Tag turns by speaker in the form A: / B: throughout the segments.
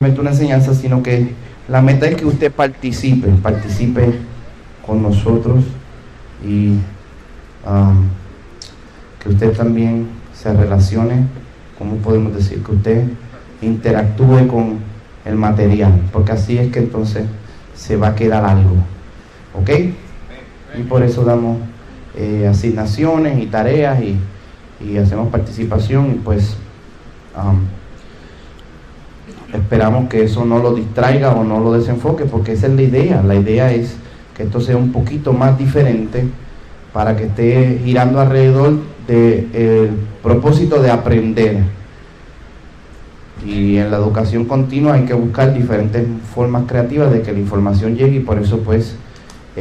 A: Una enseñanza, sino que la meta es que usted participe con nosotros y que usted también se relacione, ¿cómo podemos decir? Que usted interactúe con el material, porque así es que entonces se va a quedar algo, ¿ok? Y por eso damos asignaciones y tareas y hacemos participación y pues esperamos que eso no lo distraiga o no lo desenfoque, porque esa es la idea. La idea es que esto sea un poquito más diferente para que esté girando alrededor del propósito de aprender. Y en la educación continua hay que buscar diferentes formas creativas de que la información llegue, y por eso pues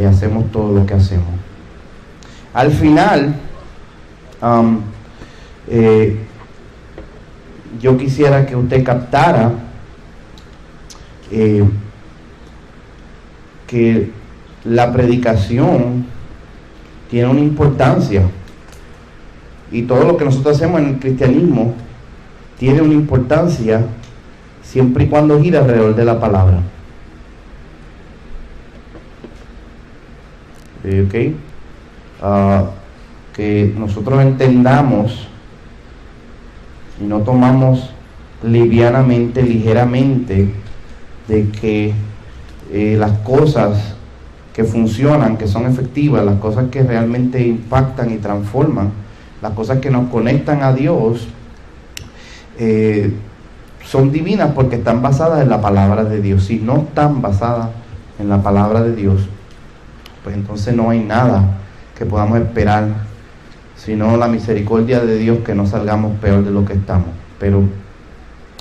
A: hacemos todo lo que hacemos. Al final, yo quisiera que usted captara que la predicación tiene una importancia, y todo lo que nosotros hacemos en el cristianismo tiene una importancia siempre y cuando gira alrededor de la palabra. Que nosotros entendamos y no tomamos ligeramente de que las cosas que funcionan, que son efectivas, las cosas que realmente impactan y transforman, las cosas que nos conectan a Dios, son divinas porque están basadas en la palabra de Dios. Si no están basadas en la palabra de Dios, pues entonces no hay nada que podamos esperar, sino la misericordia de Dios, que no salgamos peor de lo que estamos. Pero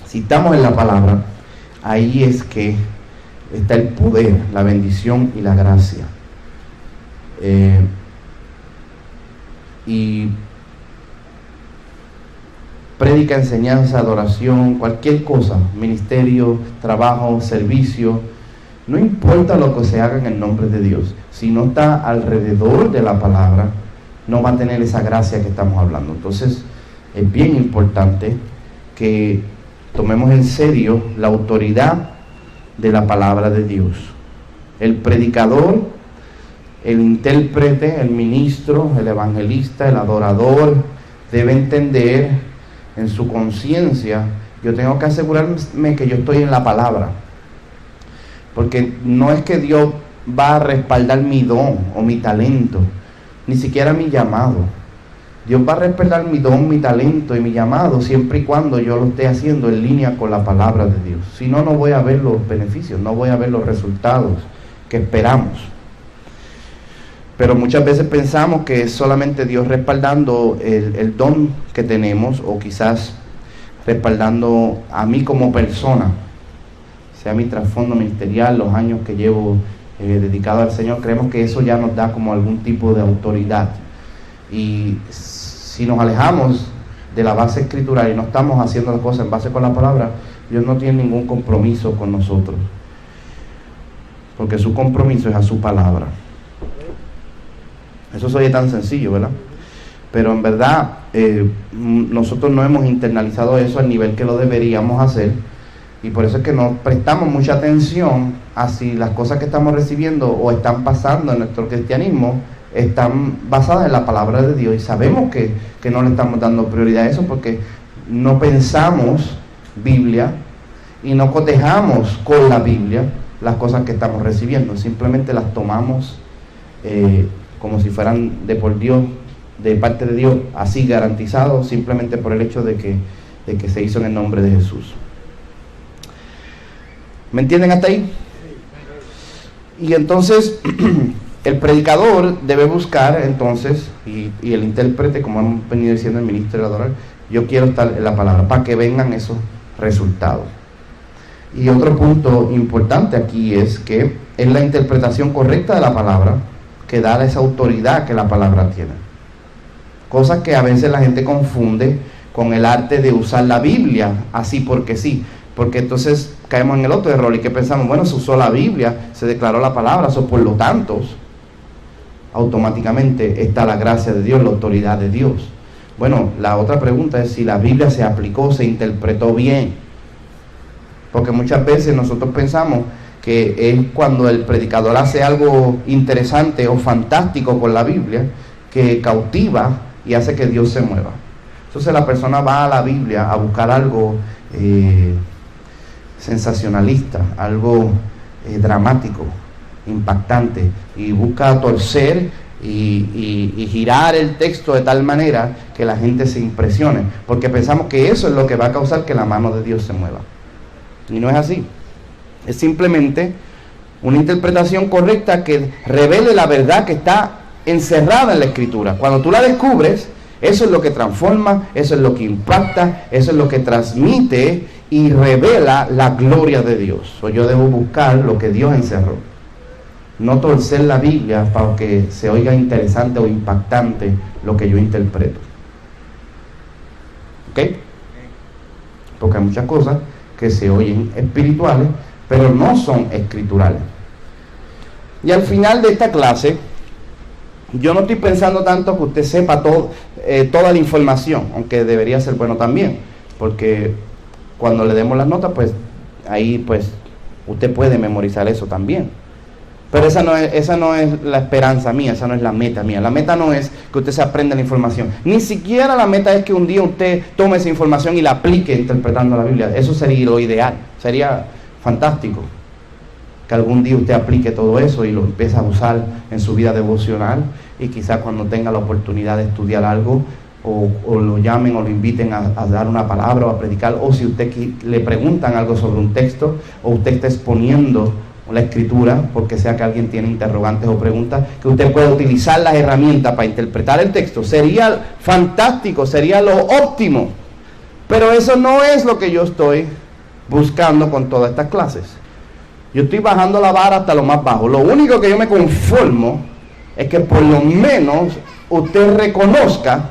A: si estamos en la palabra, ahí es que está el poder, la bendición y la gracia. Y prédica, enseñanza, adoración, cualquier cosa, ministerio, trabajo, servicio, no importa lo que se haga en el nombre de Dios, si no está alrededor de la palabra, no va a tener esa gracia que estamos hablando. Entonces es bien importante que tomemos en serio la autoridad de la palabra de Dios. El predicador, el intérprete, el ministro, el evangelista, el adorador debe entender en su conciencia: yo tengo que asegurarme que yo estoy en la palabra, porque no es que Dios va a respaldar mi don o mi talento, ni siquiera mi llamado. Dios va a respaldar mi don, mi talento y mi llamado siempre y cuando yo lo esté haciendo en línea con la palabra de Dios. Si no, no voy a ver los beneficios, no voy a ver los resultados que esperamos. Pero muchas veces pensamos que es solamente Dios respaldando el don que tenemos, o quizás respaldando a mí como persona, sea mi trasfondo ministerial, los años que llevo dedicado al Señor. Creemos que eso ya nos da como algún tipo de autoridad. Y si nos alejamos de la base escritural y no estamos haciendo las cosas en base con la palabra, Dios no tiene ningún compromiso con nosotros, porque su compromiso es a su palabra. Eso se oye tan sencillo, ¿verdad? Pero en verdad nosotros no hemos internalizado eso al nivel que lo deberíamos hacer, y por eso es que no prestamos mucha atención a si las cosas que estamos recibiendo o están pasando en nuestro cristianismo están basadas en la palabra de Dios. Y sabemos que no le estamos dando prioridad a eso, porque no pensamos Biblia y no cotejamos con la Biblia las cosas que estamos recibiendo. Simplemente las tomamos como si fueran de por Dios, de parte de Dios, así garantizado, simplemente por el hecho de que se hizo en el nombre de Jesús. ¿Me entienden hasta ahí? Y entonces el predicador debe buscar entonces, y el intérprete, como hemos venido diciendo, el ministro, el adorador, yo quiero estar en la palabra para que vengan esos resultados. Y otro punto importante aquí es que es la interpretación correcta de la palabra que da esa autoridad que la palabra tiene. Cosas que a veces la gente confunde con el arte de usar la Biblia así porque sí, porque entonces caemos en el otro error y que pensamos, bueno, se usó la Biblia, se declaró la palabra, eso por lo tanto automáticamente está la gracia de Dios, la autoridad de Dios. Bueno, la otra pregunta es si la Biblia se aplicó, se interpretó bien. Porque muchas veces nosotros pensamos que es cuando el predicador hace algo interesante o fantástico con la Biblia que cautiva y hace que Dios se mueva. Entonces la persona va a la Biblia a buscar algo sensacionalista, algo dramático, impactante, y busca torcer y girar el texto de tal manera que la gente se impresione, porque pensamos que eso es lo que va a causar que la mano de Dios se mueva. Y no es así. Es simplemente una interpretación correcta que revele la verdad que está encerrada en la Escritura. Cuando tú la descubres, eso es lo que transforma, eso es lo que impacta, eso es lo que transmite y revela la gloria de Dios. O yo debo buscar lo que Dios encerró, no torcer la Biblia para que se oiga interesante o impactante lo que yo interpreto. ¿Ok? Porque hay muchas cosas que se oyen espirituales, pero no son escriturales. Y al final de esta clase, yo no estoy pensando tanto que usted sepa toda la información, aunque debería ser bueno también, porque cuando le demos las notas, pues ahí pues usted puede memorizar eso también. Pero esa no es la esperanza mía, esa no es la meta mía. La meta no es que usted se aprenda la información. Ni siquiera la meta es que un día usted tome esa información y la aplique interpretando la Biblia. Eso sería lo ideal, sería fantástico que algún día usted aplique todo eso y lo empiece a usar en su vida devocional, y quizás cuando tenga la oportunidad de estudiar algo, o lo llamen o lo inviten a dar una palabra o a predicar, o si usted le preguntan algo sobre un texto, o usted está exponiendo la Escritura, porque sea que alguien tiene interrogantes o preguntas, que usted pueda utilizar las herramientas para interpretar el texto. Sería fantástico, sería lo óptimo, pero eso no es lo que yo estoy buscando con todas estas clases. Yo estoy bajando la vara hasta lo más bajo. Lo único que yo me conformo es que por lo menos usted reconozca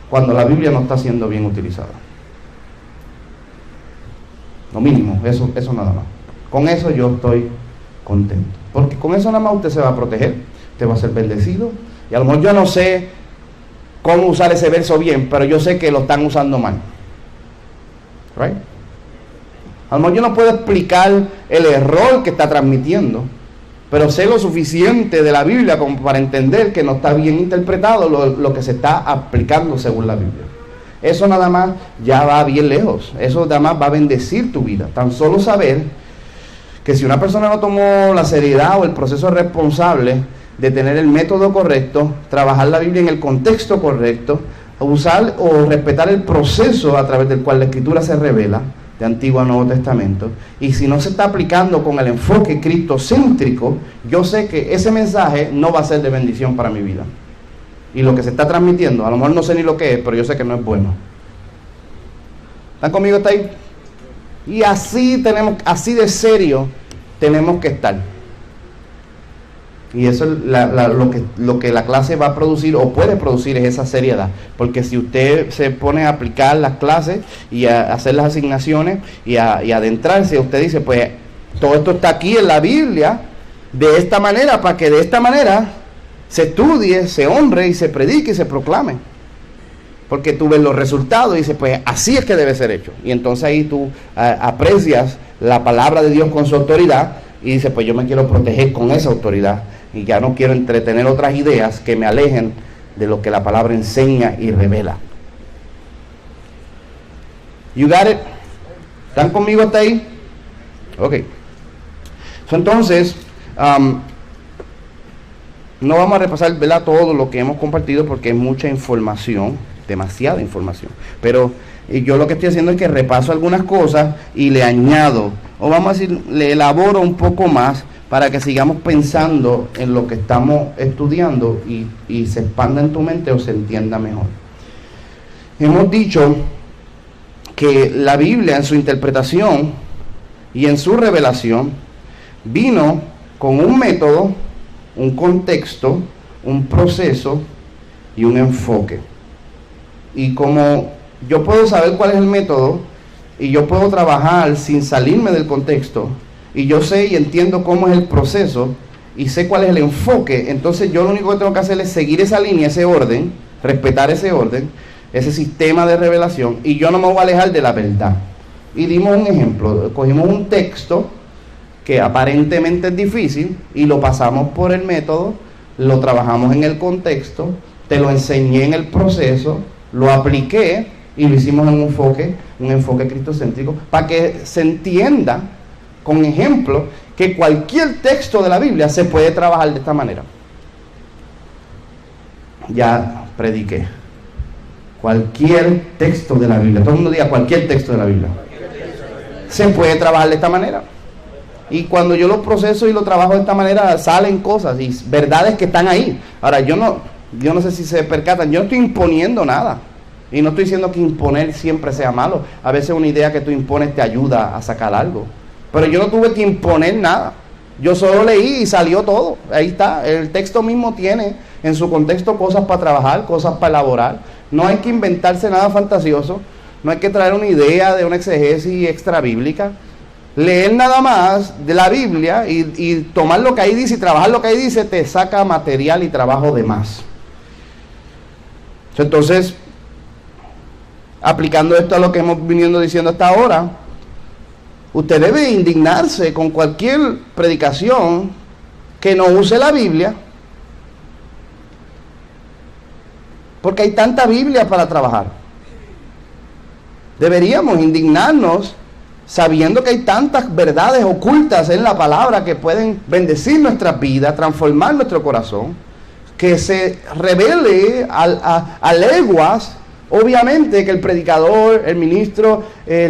A: cuando la Biblia no está siendo bien utilizada. Lo mínimo, eso nada más. Con eso yo estoy contento, porque con eso nada más usted se va a proteger, usted va a ser bendecido, y a lo mejor yo no sé cómo usar ese verso bien, pero yo sé que lo están usando mal. Right? A lo mejor yo no puedo explicar el error que está transmitiendo, pero sé lo suficiente de la Biblia como para entender que no está bien interpretado lo que se está aplicando según la Biblia. Eso nada más ya va bien lejos, eso nada más va a bendecir tu vida. Tan solo saber que si una persona no tomó la seriedad o el proceso responsable de tener el método correcto, trabajar la Biblia en el contexto correcto, usar o respetar el proceso a través del cual la Escritura se revela, de Antiguo a Nuevo Testamento, y si no se está aplicando con el enfoque cristocéntrico, yo sé que ese mensaje no va a ser de bendición para mi vida. Y lo que se está transmitiendo, a lo mejor no sé ni lo que es, pero yo sé que no es bueno. ¿Están conmigo hasta ahí? Y así de serio tenemos que estar. Y eso es lo que la clase va a producir o puede producir, es esa seriedad. Porque si usted se pone a aplicar las clases y a hacer las asignaciones y a adentrarse, usted dice, pues todo esto está aquí en la Biblia de esta manera, para que de esta manera se estudie, se honre y se predique y se proclame. Porque tú ves los resultados y dices, pues así es que debe ser hecho. Y entonces ahí tú aprecias la palabra de Dios con su autoridad y dices, pues yo me quiero proteger con esa autoridad y ya no quiero entretener otras ideas que me alejen de lo que la palabra enseña y revela. You got it? ¿Están conmigo hasta ahí? Ok. Entonces, no vamos a repasar, ¿verdad?, todo lo que hemos compartido porque es mucha información, demasiada información. Pero yo lo que estoy haciendo es que repaso algunas cosas y le añado, o vamos a decir, le elaboro un poco más para que sigamos pensando en lo que estamos estudiando y se expanda en tu mente o se entienda mejor. Hemos dicho que la Biblia en su interpretación y en su revelación vino con un método, un contexto, un proceso y un enfoque. Y como yo puedo saber cuál es el método y yo puedo trabajar sin salirme del contexto, y yo sé y entiendo cómo es el proceso y sé cuál es el enfoque, entonces yo lo único que tengo que hacer es seguir esa línea, ese orden, respetar ese orden, ese sistema de revelación, y yo no me voy a alejar de la verdad. y dimos un ejemplo. Cogimos un texto que aparentemente es difícil y lo pasamos por el método, lo trabajamos en el contexto, te lo enseñé en el proceso, lo apliqué y lo hicimos en un enfoque cristocéntrico, para que se entienda con ejemplo que cualquier texto de la Biblia se puede trabajar de esta manera. Ya prediqué. Cualquier texto de la Biblia, todo el mundo diga cualquier texto de la Biblia, se puede trabajar de esta manera. Y cuando yo lo proceso y lo trabajo de esta manera, salen cosas y verdades que están ahí. Ahora, yo no sé si se percatan, yo no estoy imponiendo nada. Y no estoy diciendo que imponer siempre sea malo. A veces una idea que tú impones te ayuda a sacar algo. Pero yo no tuve que imponer nada. Yo solo leí y salió todo. Ahí está. El texto mismo tiene en su contexto cosas para trabajar, cosas para elaborar. No hay que inventarse nada fantasioso. No hay que traer una idea de una exegesis extra bíblica. Leer nada más de la Biblia y tomar lo que ahí dice y trabajar lo que ahí dice te saca material y trabajo de más. Entonces, aplicando esto a lo que hemos venido diciendo hasta ahora, usted debe indignarse con cualquier predicación que no use la Biblia, porque hay tanta Biblia para trabajar. Deberíamos indignarnos sabiendo que hay tantas verdades ocultas en la palabra que pueden bendecir nuestras vidas, transformar nuestro corazón, que se revele a leguas. Obviamente que el predicador, el ministro,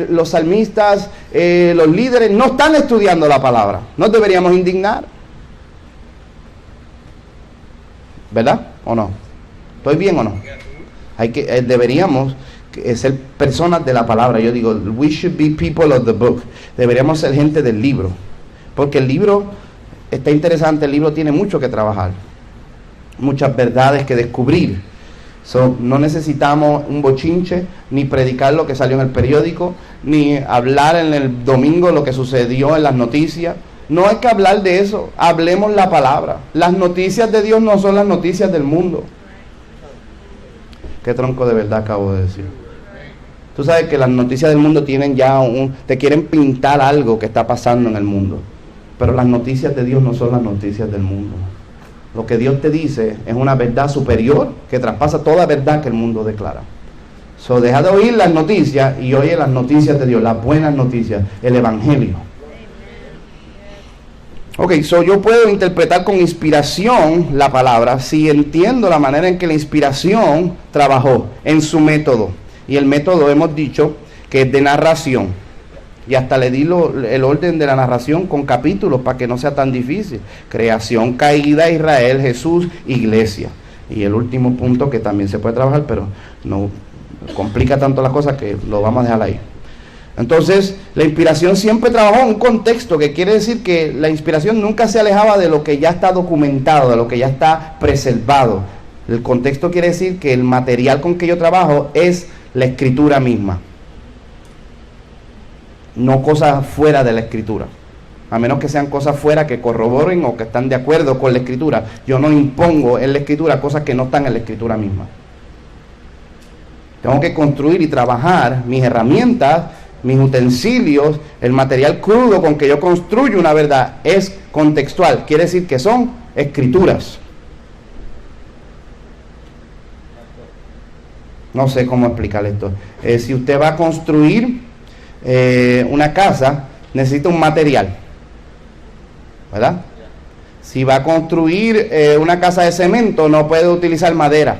A: los salmistas, los líderes no están estudiando la palabra. Nos deberíamos indignar, ¿verdad? ¿O no? ¿Estoy bien o no? Deberíamos ser personas de la palabra. Yo digo, we should be people of the book. Deberíamos ser gente del libro, porque el libro está interesante. El libro tiene mucho que trabajar, muchas verdades que descubrir. No necesitamos un bochinche, ni predicar lo que salió en el periódico, ni hablar en el domingo lo que sucedió en las noticias. No hay que hablar de eso. Hablemos la palabra. Las noticias de Dios no son las noticias del mundo. Qué tronco de verdad acabo de decir. Tú sabes que las noticias del mundo tienen ya te quieren pintar algo que está pasando en el mundo. Pero las noticias de Dios no son las noticias del mundo. Lo que Dios te dice es una verdad superior que traspasa toda verdad que el mundo declara. Deja de oír las noticias y oye las noticias de Dios, las buenas noticias, el evangelio. Yo puedo interpretar con inspiración la palabra si entiendo la manera en que la inspiración trabajó en su método. Y el método hemos dicho que es de narración. Y hasta le di el orden de la narración con capítulos para que no sea tan difícil. Creación, caída, Israel, Jesús, iglesia. Y el último punto que también se puede trabajar, pero no complica tanto las cosas que lo vamos a dejar ahí. Entonces, la inspiración siempre trabajó en un contexto, que quiere decir que la inspiración nunca se alejaba de lo que ya está documentado, de lo que ya está preservado. El contexto quiere decir que el material con que yo trabajo es la escritura misma, no cosas fuera de la escritura, a menos que sean cosas fuera que corroboren o que están de acuerdo con la escritura. Yo no impongo en la escritura cosas que no están en la escritura misma. Tengo que construir y trabajar mis herramientas, mis utensilios, el material crudo con que yo construyo una verdad es contextual, quiere decir que son escrituras. No sé cómo explicar esto. Si usted va a construir una casa, necesita un material, ¿verdad? Si va a construir una casa de cemento, no puede utilizar madera,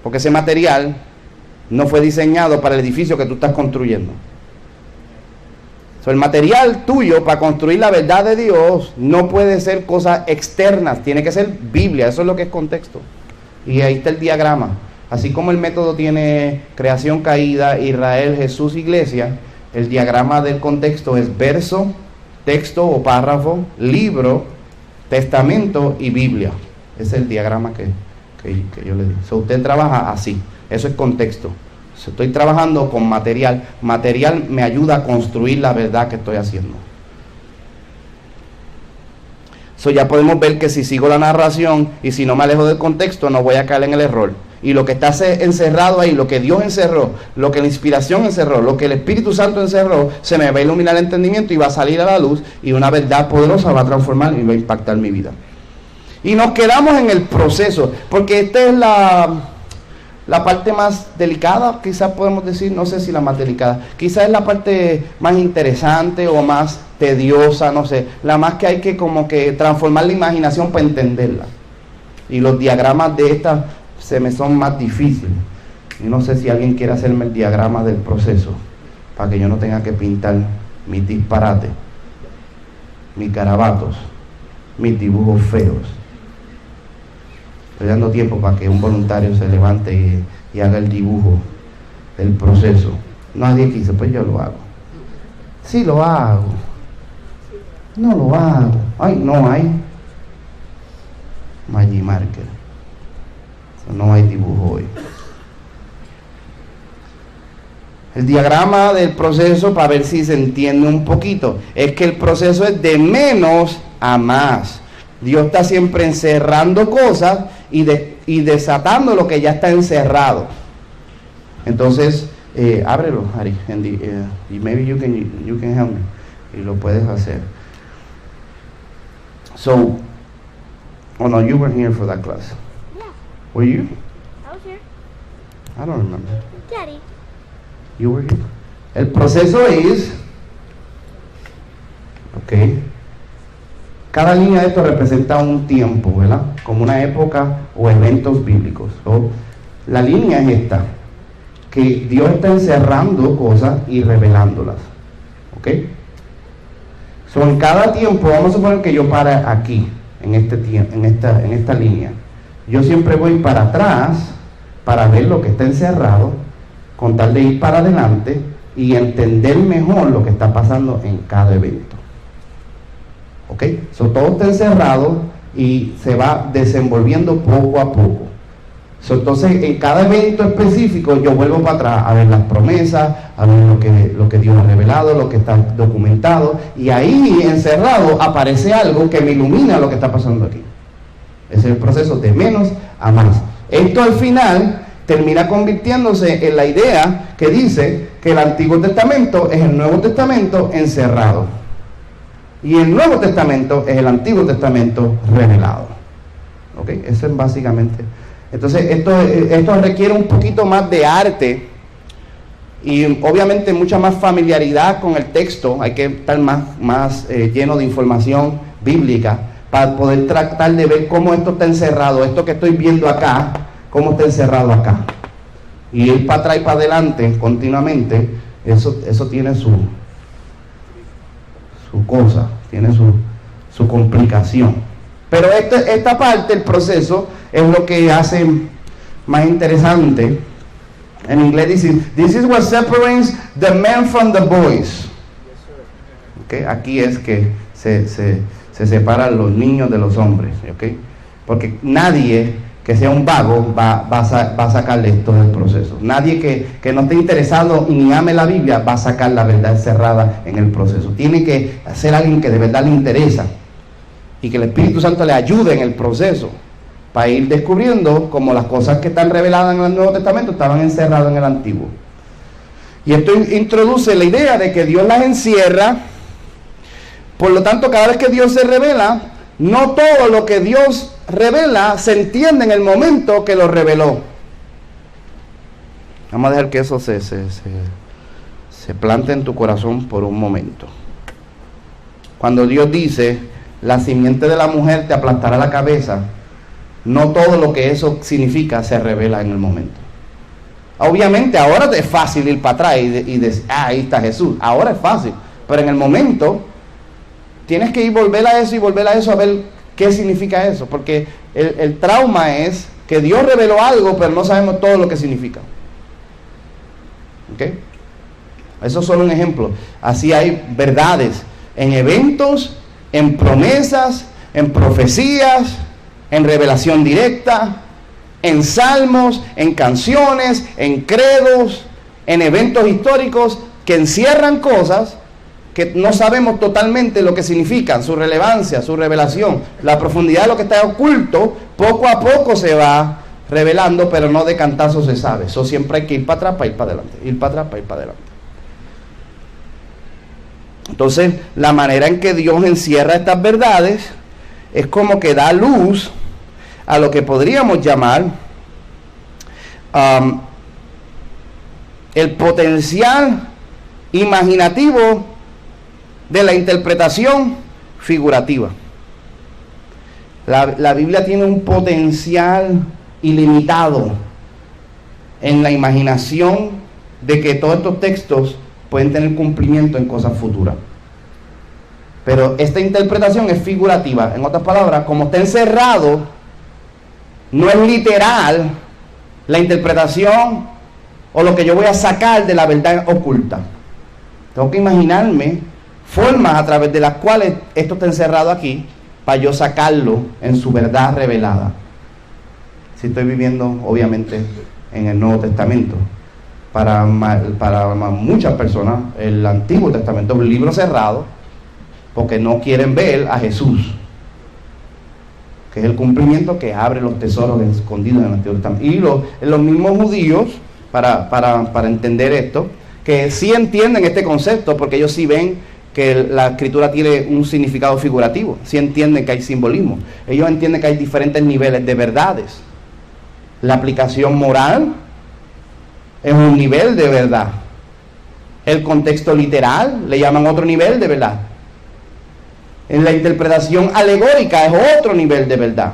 A: porque ese material no fue diseñado para el edificio que tú estás construyendo. El material tuyo para construir la verdad de Dios no puede ser cosas externas, tiene que ser Biblia. Eso es lo que es contexto. Y ahí está el diagrama. Así como el método tiene creación, caída, Israel, Jesús, iglesia, el diagrama del contexto es verso, texto o párrafo, libro, testamento y Biblia. Ese es el diagrama que yo le di. Usted trabaja así. Eso es contexto. Estoy trabajando con material. Material me ayuda a construir la verdad que estoy haciendo. Ya podemos ver que si sigo la narración y si no me alejo del contexto, no voy a caer en el error. Y lo que está encerrado ahí, lo que Dios encerró, lo que la inspiración encerró, lo que el Espíritu Santo encerró, se me va a iluminar el entendimiento y va a salir a la luz, y una verdad poderosa va a transformar y va a impactar mi vida. Y nos quedamos en el proceso, porque esta es la parte más delicada, quizás podemos decir, no sé si la más delicada, quizás es la parte más interesante o más tediosa, no sé, la más que hay que como que transformar la imaginación para entenderla. Y los diagramas de esta se me son más difíciles. Y no sé si alguien quiere hacerme el diagrama del proceso, para que yo no tenga que pintar mis disparates, mis garabatos, mis dibujos feos. Estoy dando tiempo para que un voluntario se levante y haga el dibujo del proceso. Nadie quiso, pues yo lo hago. Sí lo hago. No lo hago. Ay, no hay Magic Marker. No hay dibujo hoy. El diagrama del proceso, para ver si se entiende un poquito, es que el proceso es de menos a más. Dios está siempre encerrando cosas y desatando lo que ya está encerrado. Entonces, ábrelo, Ari, y maybe you can help me. Y lo puedes hacer. So, oh no, you were here for that class.
B: Yeah.
A: Were you?
B: I was here.
A: I don't remember.
B: Daddy.
A: You were here. El proceso es, ok. Cada línea de esto representa un tiempo, ¿verdad? Como una época o eventos bíblicos. So, la línea es esta, que Dios está encerrando cosas y revelándolas. ¿Ok? So, en cada tiempo, vamos a suponer que yo pare aquí, en esta línea. Yo siempre voy para atrás para ver lo que está encerrado, con tal de ir para adelante y entender mejor lo que está pasando en cada evento. ¿Ok? So, todo está encerrado y se va desenvolviendo poco a poco. So, entonces, en cada evento específico, yo vuelvo para atrás a ver las promesas, a ver lo que Dios ha revelado, lo que está documentado, y ahí, encerrado, aparece algo que me ilumina lo que está pasando aquí. Ese es el proceso de menos a más. Esto al final termina convirtiéndose en la idea que dice que el Antiguo Testamento es el Nuevo Testamento encerrado. Y el Nuevo Testamento es el Antiguo Testamento revelado. ¿Ok? Eso es básicamente. Entonces, esto requiere un poquito más de arte y obviamente mucha más familiaridad con el texto. Hay que estar más lleno de información bíblica para poder tratar de ver cómo esto está encerrado. Esto que estoy viendo acá, cómo está encerrado acá. Y ir para atrás y para adelante continuamente, eso tiene su cosa, tiene su complicación. Pero esta parte, el proceso, es lo que hace más interesante. En inglés dice, this is what separates the men from the boys. Okay, aquí es que se separan los niños de los hombres. Okay, porque nadie que sea un vago va a sacarle esto del proceso. Nadie que no esté interesado ni ame la Biblia va a sacar la verdad cerrada en el proceso. Tiene que ser alguien que de verdad le interesa y que el Espíritu Santo le ayude en el proceso para ir descubriendo cómo las cosas que están reveladas en el Nuevo Testamento estaban encerradas en el Antiguo. Y esto introduce la idea de que Dios las encierra. Por lo tanto, cada vez que Dios se revela, no todo lo que Dios revela se entiende en el momento que lo reveló. Vamos a dejar que eso se plante en tu corazón por un momento. Cuando Dios dice, la simiente de la mujer te aplastará la cabeza, no todo lo que eso significa se revela en el momento. Obviamente ahora es fácil ir para atrás y decir, ahí está Jesús. Ahora es fácil, pero en el momento tienes que volver a eso a ver qué significa eso, porque el trauma es que Dios reveló algo, pero no sabemos todo lo que significa. ¿Ok? Eso es solo un ejemplo. Así hay verdades en eventos, en promesas, en profecías, en revelación directa, en salmos, en canciones, en credos, en eventos históricos que encierran cosas que no sabemos totalmente lo que significan, su relevancia, su revelación, la profundidad de lo que está oculto, poco a poco se va revelando, pero no de cantazo se sabe. Eso siempre hay que ir para atrás para ir para adelante, ir para atrás para ir para adelante. Entonces, la manera en que Dios encierra estas verdades es como que da luz a lo que podríamos llamar el potencial imaginativo de la interpretación figurativa. La Biblia tiene un potencial ilimitado en la imaginación de que todos estos textos pueden tener cumplimiento en cosas futuras. Pero esta interpretación es figurativa. En otras palabras, como está encerrado, no es literal la interpretación o lo que yo voy a sacar de la verdad oculta. Tengo que imaginarme formas a través de las cuales esto está encerrado aquí para yo sacarlo en su verdad revelada. Si estoy viviendo, obviamente, en el Nuevo Testamento. Para muchas personas, el Antiguo Testamento es un libro cerrado porque no quieren ver a Jesús, que es el cumplimiento que abre los tesoros escondidos en el Antiguo Testamento. Y los mismos judíos, para entender esto, que sí entienden este concepto, porque ellos sí ven que la escritura tiene un significado figurativo, sí entienden que hay simbolismo, ellos entienden que hay diferentes niveles de verdades. La aplicación moral es un nivel de verdad, el contexto literal le llaman otro nivel de verdad, en la interpretación alegórica es otro nivel de verdad,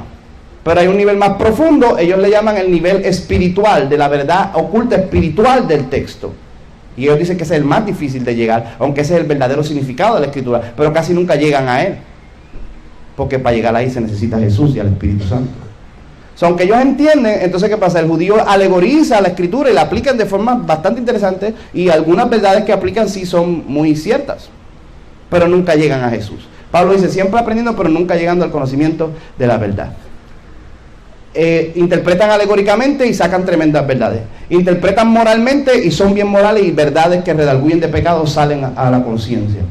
A: pero hay un nivel más profundo, ellos le llaman el nivel espiritual, de la verdad oculta espiritual del texto. Y ellos dicen que ese es el más difícil de llegar, aunque ese es el verdadero significado de la escritura, pero casi nunca llegan a él, porque para llegar ahí se necesita a Jesús y al Espíritu Santo. Aunque ellos entienden, entonces ¿qué pasa? El judío alegoriza la escritura y la aplican de forma bastante interesante, y algunas verdades que aplican sí son muy ciertas, pero nunca llegan a Jesús. Pablo dice, siempre aprendiendo, pero nunca llegando al conocimiento de la verdad. Interpretan alegóricamente y sacan tremendas verdades. Interpretan moralmente y son bien morales, y verdades que redarguyen de pecado salen a la conciencia.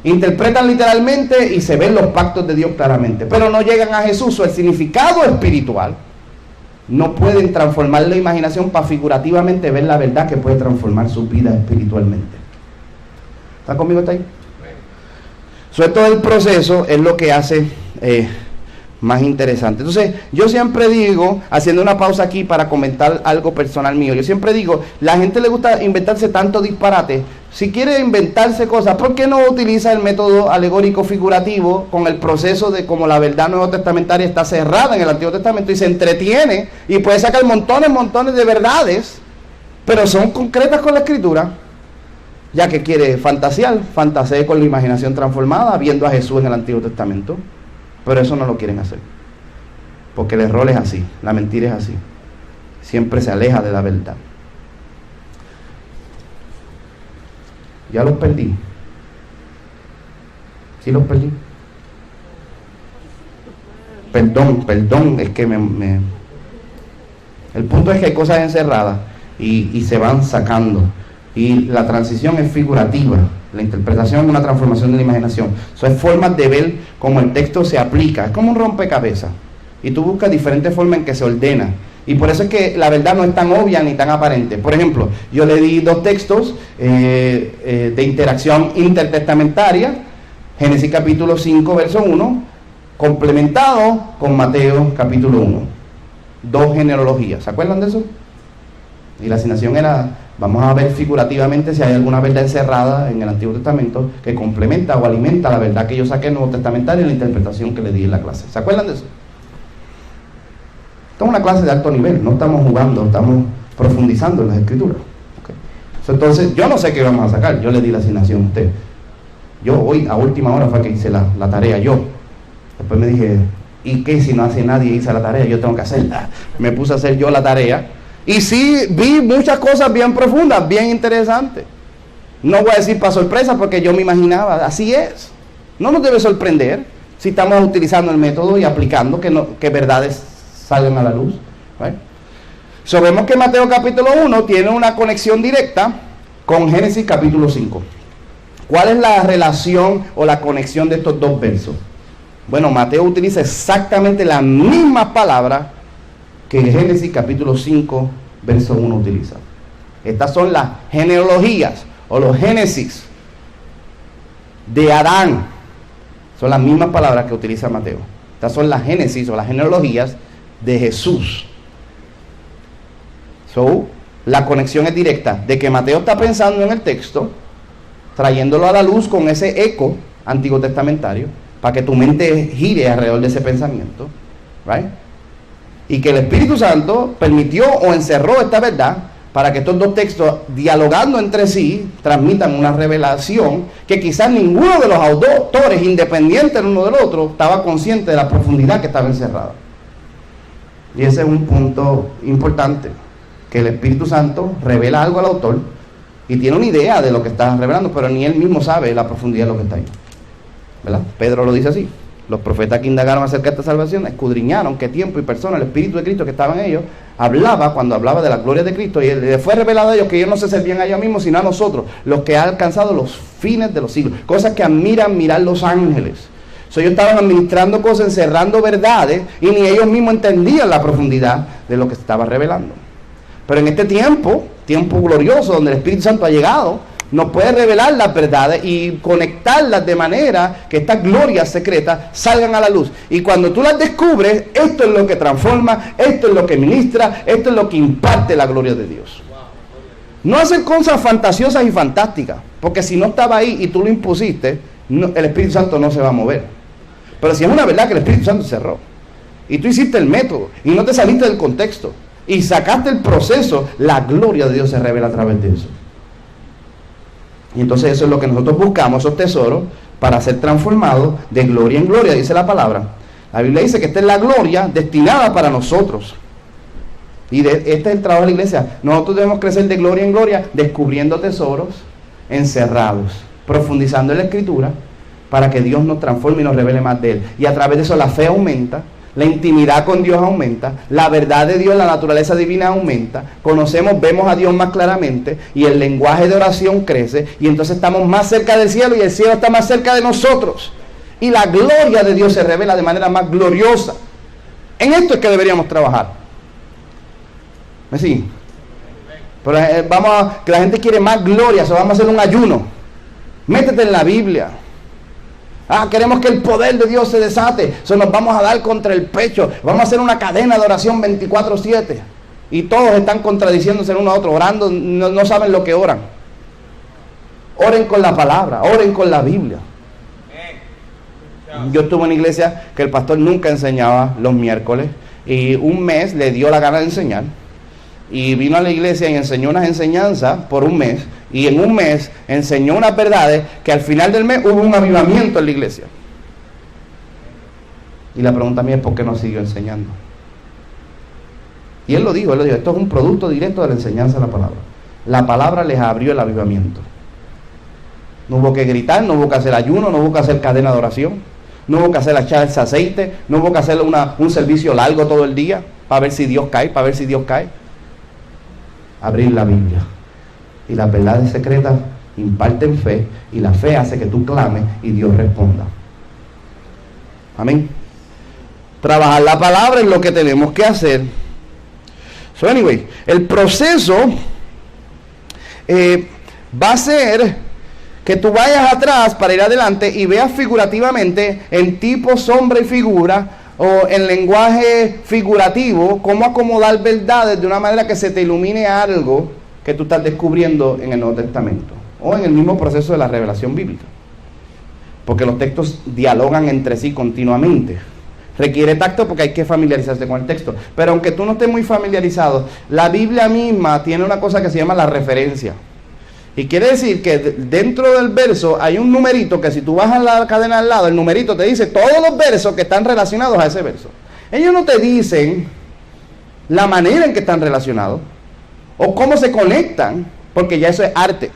A: Interpretan literalmente y se ven los pactos de Dios claramente, pero no llegan a Jesús o el significado espiritual. No pueden transformar la imaginación para figurativamente ver la verdad que puede transformar su vida espiritualmente. ¿Están conmigo hasta ahí? Todo el proceso es lo que hace más interesante. Entonces, yo siempre digo, haciendo una pausa aquí para comentar algo personal mío, yo siempre digo, la gente le gusta inventarse tanto disparate. Si quiere inventarse cosas, ¿por qué no utiliza el método alegórico figurativo con el proceso de cómo la verdad nuevo testamentaria está cerrada en el Antiguo Testamento y se entretiene y puede sacar montones de verdades, pero son concretas con la escritura? Ya que quiere fantasear, fantasee con la imaginación transformada viendo a Jesús en el Antiguo Testamento. Pero eso no lo quieren hacer, porque el error es así, la mentira es así, siempre se aleja de la verdad. Ya los perdí. ¿Sí los perdí? Perdón, es que el punto es que hay cosas encerradas y se van sacando, y la transición es figurativa. La interpretación es una transformación de la imaginación. Son formas de ver cómo el texto se aplica. Es como un rompecabezas. Y tú buscas diferentes formas en que se ordena. Y por eso es que la verdad no es tan obvia ni tan aparente. Por ejemplo, yo le di dos textos de interacción intertestamentaria. Génesis capítulo 5, verso 1, complementado con Mateo capítulo 1. Dos genealogías. ¿Se acuerdan de eso? Y la asignación era... Vamos a ver figurativamente si hay alguna verdad encerrada en el Antiguo Testamento que complementa o alimenta la verdad que yo saqué en el Nuevo Testamentario y la interpretación que le di en la clase. ¿Se acuerdan de eso? Esta es una clase de alto nivel, no estamos jugando, estamos profundizando en las escrituras. Okay. Entonces, yo no sé qué vamos a sacar, yo le di la asignación a usted. Yo hoy, a última hora, fue que hice la tarea yo. Después me dije, ¿y qué si no hace nadie hice la tarea? Yo tengo que hacerla. Me puse a hacer yo la tarea. Y sí, vi muchas cosas bien profundas, bien interesantes. No voy a decir para sorpresa porque yo me imaginaba, así es. No nos debe sorprender si estamos utilizando el método y aplicando que verdades salgan a la luz. ¿Right? Vemos que Mateo capítulo 1 tiene una conexión directa con Génesis capítulo 5. ¿Cuál es la relación o la conexión de estos dos versos? Bueno, Mateo utiliza exactamente las mismas palabras que Génesis capítulo 5, verso 1 utiliza. Estas son las genealogías o los génesis de Adán. Son las mismas palabras que utiliza Mateo. Estas son las génesis o las genealogías de Jesús. La conexión es directa de que Mateo está pensando en el texto, trayéndolo a la luz con ese eco antiguo testamentario, para que tu mente gire alrededor de ese pensamiento, ¿right? Y que el Espíritu Santo permitió o encerró esta verdad para que estos dos textos, dialogando entre sí, transmitan una revelación que quizás ninguno de los autores, independientes el uno del otro, estaba consciente de la profundidad que estaba encerrada. Y ese es un punto importante, que el Espíritu Santo revela algo al autor y tiene una idea de lo que está revelando, pero ni él mismo sabe la profundidad de lo que está ahí, ¿verdad? Pedro lo dice así: los profetas que indagaron acerca de esta salvación escudriñaron qué tiempo y persona el Espíritu de Cristo que estaba en ellos hablaba cuando hablaba de la gloria de Cristo, y le fue revelado a ellos que ellos no se servían a ellos mismos sino a nosotros, los que han alcanzado los fines de los siglos, cosas que admiran mirar los ángeles. Ellos estaban administrando cosas, encerrando verdades, y ni ellos mismos entendían la profundidad de lo que estaba revelando. Pero en este tiempo glorioso donde el Espíritu Santo ha llegado, nos puede revelar las verdades y conectarlas de manera que estas glorias secretas salgan a la luz. Y cuando tú las descubres, esto es lo que transforma, esto es lo que ministra, esto es lo que imparte la gloria de Dios. No hacer cosas fantasiosas y fantásticas, porque si no estaba ahí y tú lo impusiste, el Espíritu Santo no se va a mover. Pero si es una verdad que el Espíritu Santo cerró, y tú hiciste el método, y no te saliste del contexto, y sacaste el proceso, la gloria de Dios se revela a través de eso. Y entonces eso es lo que nosotros buscamos, esos tesoros, para ser transformados de gloria en gloria, dice la palabra. La Biblia dice que esta es la gloria destinada para nosotros. Y este es el trabajo de la iglesia. Nosotros debemos crecer de gloria en gloria, descubriendo tesoros encerrados, profundizando en la Escritura, para que Dios nos transforme y nos revele más de Él. Y a través de eso la fe aumenta, la intimidad con Dios aumenta, la verdad de Dios, la naturaleza divina aumenta, conocemos, vemos a Dios más claramente, y el lenguaje de oración crece, y entonces estamos más cerca del cielo, y el cielo está más cerca de nosotros, y la gloria de Dios se revela de manera más gloriosa. En esto es que deberíamos trabajar. ¿Me siguen? Pero que la gente quiere más gloria, vamos a hacer un ayuno. Métete en la Biblia. Queremos que el poder de Dios se desate, nos vamos a dar contra el pecho, vamos a hacer una cadena de oración 24/7, y todos están contradiciéndose el uno a otro, orando, no saben lo que oran. Oren con la palabra, oren con la Biblia. Yo estuve en una iglesia que el pastor nunca enseñaba los miércoles, y un mes le dio la gana de enseñar, y vino a la iglesia y enseñó unas enseñanzas por un mes, y en un mes enseñó unas verdades que al final del mes hubo un avivamiento en la iglesia. Y la pregunta mía es: ¿por qué no siguió enseñando? Y él lo dijo, esto es un producto directo de la enseñanza de la palabra. La palabra les abrió el avivamiento. No hubo que gritar, no hubo que hacer ayuno, no hubo que hacer cadena de oración, no hubo que hacer echarse aceite, no hubo que hacer un servicio largo todo el día para ver si Dios cae, Abrir la Biblia. Y las verdades secretas imparten fe, y la fe hace que tú clames y Dios responda. Amén. Trabajar la palabra es lo que tenemos que hacer. So anyway, el proceso va a ser que tú vayas atrás para ir adelante y veas figurativamente, en tipo, sombra y figura, o en lenguaje figurativo, cómo acomodar verdades de una manera que se te ilumine algo que tú estás descubriendo en el Nuevo Testamento, o en el mismo proceso de la revelación bíblica, porque los textos dialogan entre sí continuamente. Requiere tacto porque hay que familiarizarse con el texto, pero aunque tú no estés muy familiarizado, la Biblia misma tiene una cosa que se llama la referencia, y quiere decir que dentro del verso hay un numerito que si tú bajas la cadena al lado, el numerito te dice todos los versos que están relacionados a ese verso. Ellos no te dicen la manera en que están relacionados o cómo se conectan, porque ya eso es arte.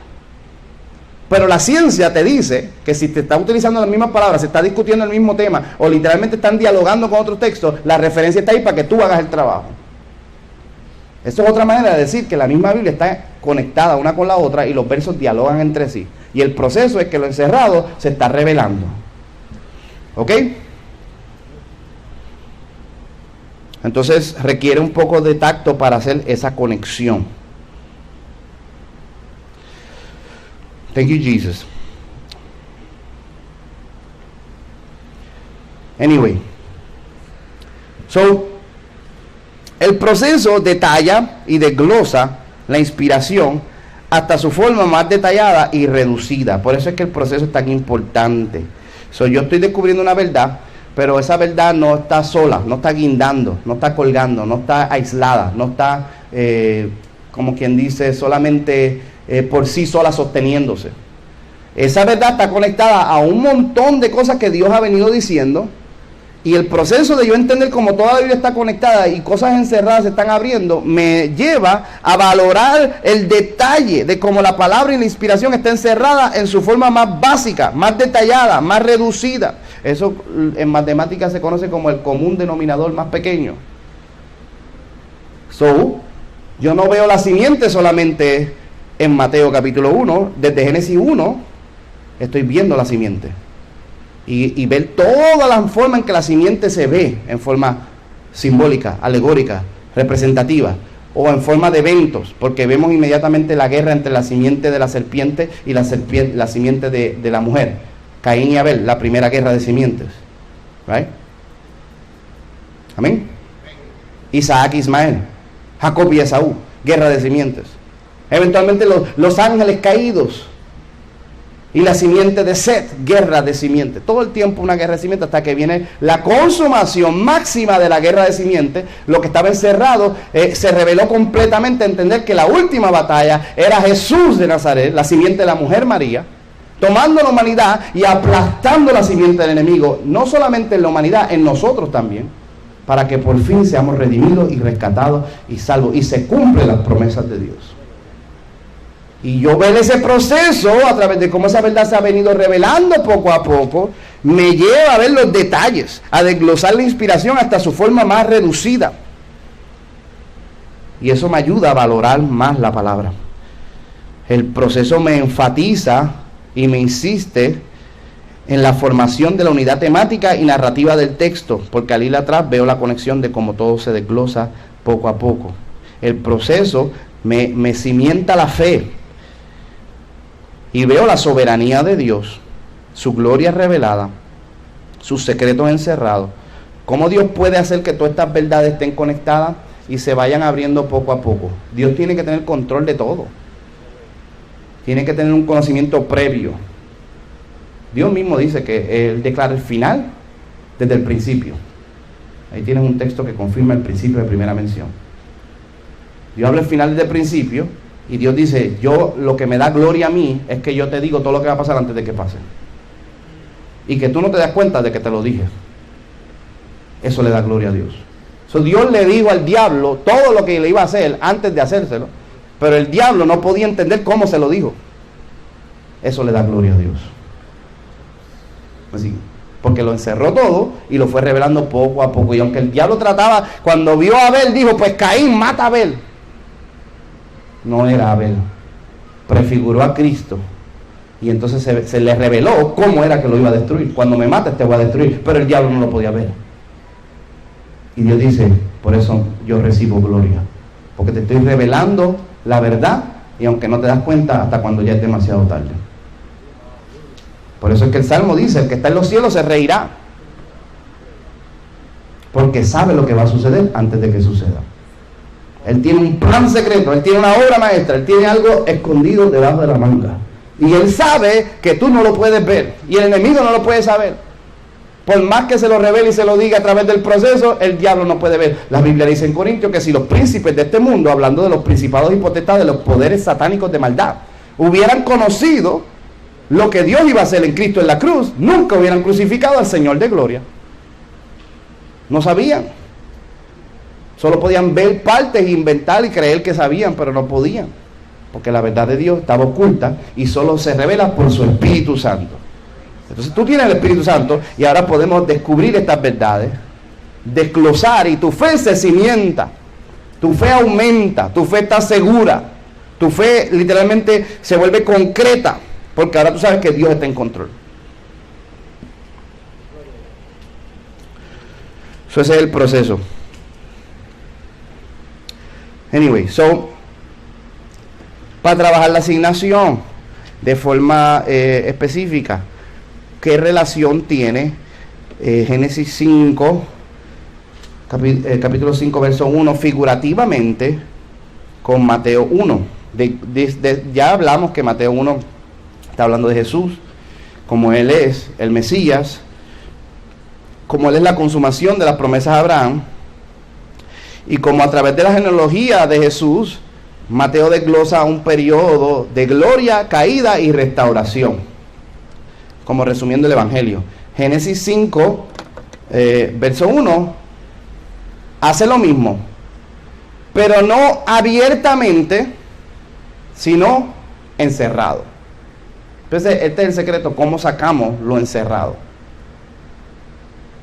A: Pero la ciencia te dice que si te está utilizando las mismas palabras, se está discutiendo el mismo tema, o literalmente están dialogando con otros textos, la referencia está ahí para que tú hagas el trabajo. Eso es otra manera de decir que la misma Biblia está conectada una con la otra y los versos dialogan entre sí. Y el proceso es que lo encerrado se está revelando. ¿Ok? Entonces requiere un poco de tacto para hacer esa conexión. Thank you, Jesus. Anyway, so el proceso detalla y desglosa la inspiración hasta su forma más detallada y reducida. Por eso es que el proceso es tan importante. So, yo estoy descubriendo una verdad, pero esa verdad no está sola, no está guindando, no está colgando, no está aislada, no está, como quien dice, solamente por sí sola sosteniéndose. Esa verdad está conectada a un montón de cosas que Dios ha venido diciendo. Y el proceso de yo entender cómo toda la Biblia está conectada y cosas encerradas se están abriendo, me lleva a valorar el detalle de cómo la palabra y la inspiración está encerrada en su forma más básica, más detallada, más reducida. Eso en matemáticas se conoce como el común denominador más pequeño. Yo no veo la simiente solamente en Mateo capítulo 1, desde Génesis 1, estoy viendo la simiente. Y ver toda la forma en que la simiente se ve, en forma simbólica, alegórica, representativa, o en forma de eventos, porque vemos inmediatamente la guerra entre la simiente de la serpiente y la simiente de la mujer. Caín y Abel, la primera guerra de simientes. Right? Amén. Isaac y Ismael, Jacob y Esaú, guerra de simientes. Eventualmente los ángeles caídos. Y la simiente de Set, guerra de simiente. Todo el tiempo una guerra de simiente hasta que viene la consumación máxima de la guerra de simiente. Lo que estaba encerrado se reveló completamente a entender que la última batalla era Jesús de Nazaret, la simiente de la mujer María, tomando la humanidad y aplastando la simiente del enemigo, no solamente en la humanidad, en nosotros también, para que por fin seamos redimidos y rescatados y salvos. Y se cumplen las promesas de Dios. Y yo ver ese proceso a través de cómo esa verdad se ha venido revelando poco a poco, me lleva a ver los detalles, a desglosar la inspiración hasta su forma más reducida. Y eso me ayuda a valorar más la palabra. El proceso me enfatiza y me insiste en la formación de la unidad temática y narrativa del texto, porque al ir atrás veo la conexión de cómo todo se desglosa poco a poco. El proceso me cimienta la fe. Y veo la soberanía de Dios, su gloria revelada, sus secretos encerrados. Cómo Dios puede hacer que todas estas verdades estén conectadas y se vayan abriendo poco a poco. Dios tiene que tener control de todo. Tiene que tener un conocimiento previo. Dios mismo dice que Él declara el final desde el principio. Ahí tienes un texto que confirma el principio de primera mención. Dios habla el final desde el principio. Y Dios dice, lo que me da gloria a mí es que yo te digo todo lo que va a pasar antes de que pase. Y que tú no te das cuenta de que te lo dije. Eso le da gloria a Dios. Dios le dijo al diablo todo lo que le iba a hacer antes de hacérselo. Pero el diablo no podía entender cómo se lo dijo. Eso le da gloria a Dios. Así, porque lo encerró todo y lo fue revelando poco a poco. Y aunque el diablo trataba, cuando vio a Abel, dijo, pues Caín, mata a Abel. No era Abel, prefiguró a Cristo y entonces se le reveló cómo era que lo iba a destruir. Cuando me mates te voy a destruir, pero el diablo no lo podía ver. Y Dios dice, por eso yo recibo gloria, porque te estoy revelando la verdad y aunque no te das cuenta hasta cuando ya es demasiado tarde. Por eso es que el Salmo dice, el que está en los cielos se reirá, porque sabe lo que va a suceder antes de que suceda. Él tiene un plan secreto, Él tiene una obra maestra, Él tiene algo escondido debajo de la manga. Y Él sabe que tú no lo puedes ver. Y el enemigo no lo puede saber. Por más que se lo revele y se lo diga a través del proceso, el diablo no puede ver. La Biblia dice en Corintios que si los príncipes de este mundo, hablando de los principados y potestades, de los poderes satánicos de maldad, hubieran conocido lo que Dios iba a hacer en Cristo en la cruz, nunca hubieran crucificado al Señor de gloria. No sabían. Solo podían ver partes, inventar y creer que sabían, pero no podían. Porque la verdad de Dios estaba oculta y solo se revela por su Espíritu Santo. Entonces tú tienes el Espíritu Santo y ahora podemos descubrir estas verdades, desglosar y tu fe se cimienta. Tu fe aumenta, tu fe está segura. Tu fe literalmente se vuelve concreta porque ahora tú sabes que Dios está en control. Ese es el proceso.
B: Anyway, para trabajar la asignación de forma específica, ¿qué relación tiene Génesis 5, capítulo 5, verso 1, figurativamente con Mateo 1? Ya hablamos que Mateo 1 está hablando de Jesús, como Él es el Mesías, como Él es la consumación de las promesas de Abraham, y como a través de la genealogía de Jesús, Mateo desglosa un periodo de gloria, caída y restauración, como resumiendo el Evangelio. Génesis 5, verso 1, hace lo mismo, pero no abiertamente, sino encerrado. Entonces, este es el secreto, cómo sacamos lo encerrado.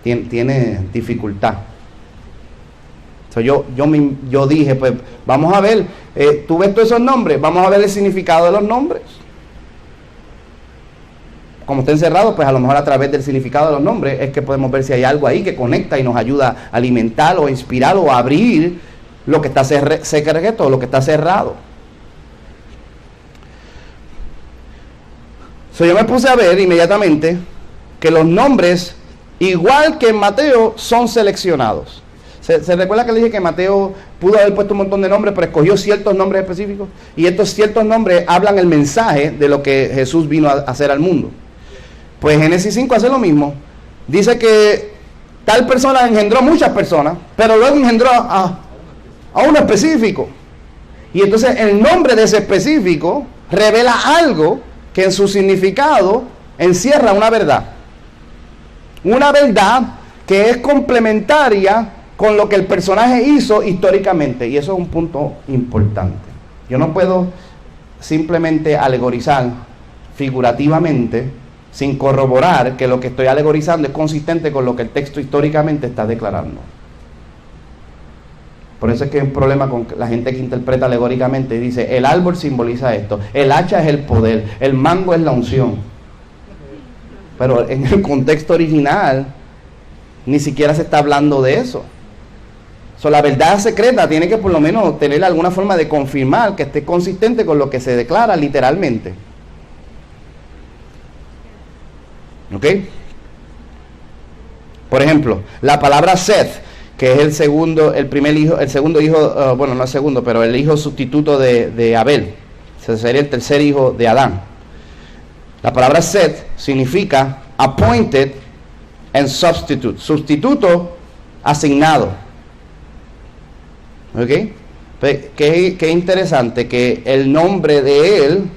B: Tiene dificultad. Yo dije, pues vamos a ver, tú ves todos esos nombres, vamos a ver el significado de los nombres. Como está encerrado, pues a lo mejor a través del significado de los nombres es que podemos ver si hay algo ahí que conecta y nos ayuda a alimentar o inspirar o abrir lo que está secreto, lo que está cerrado. Yo me puse a ver inmediatamente que los nombres, igual que en Mateo, son seleccionados. ¿Se recuerda que le dije que Mateo pudo haber puesto un montón de nombres, pero escogió ciertos nombres específicos? Y estos ciertos nombres hablan el mensaje de lo que Jesús vino a hacer al mundo. Pues Génesis 5 hace lo mismo. Dice que tal persona engendró muchas personas, pero luego engendró a uno específico. Y entonces el nombre de ese específico revela algo que en su significado encierra una verdad. Una verdad que es complementaria con lo que el personaje hizo históricamente. Y eso es un punto importante. Yo no puedo simplemente alegorizar figurativamente sin corroborar que lo que estoy alegorizando es consistente con lo que el texto históricamente está declarando. Por eso es que hay un problema con la gente que interpreta alegóricamente y dice, el árbol simboliza esto, el hacha es el poder, el mango es la unción. Pero en el contexto original ni siquiera se está hablando de eso. La verdad secreta tiene que por lo menos tener alguna forma de confirmar que esté consistente con lo que se declara literalmente. ¿Ok? Por ejemplo, la palabra Seth, que es el segundo hijo, bueno, no el segundo, pero el hijo sustituto de Abel. Ese sería el tercer hijo de Adán. La palabra Seth significa appointed and substitute. Sustituto asignado. ¿Ok? Qué interesante que el nombre de él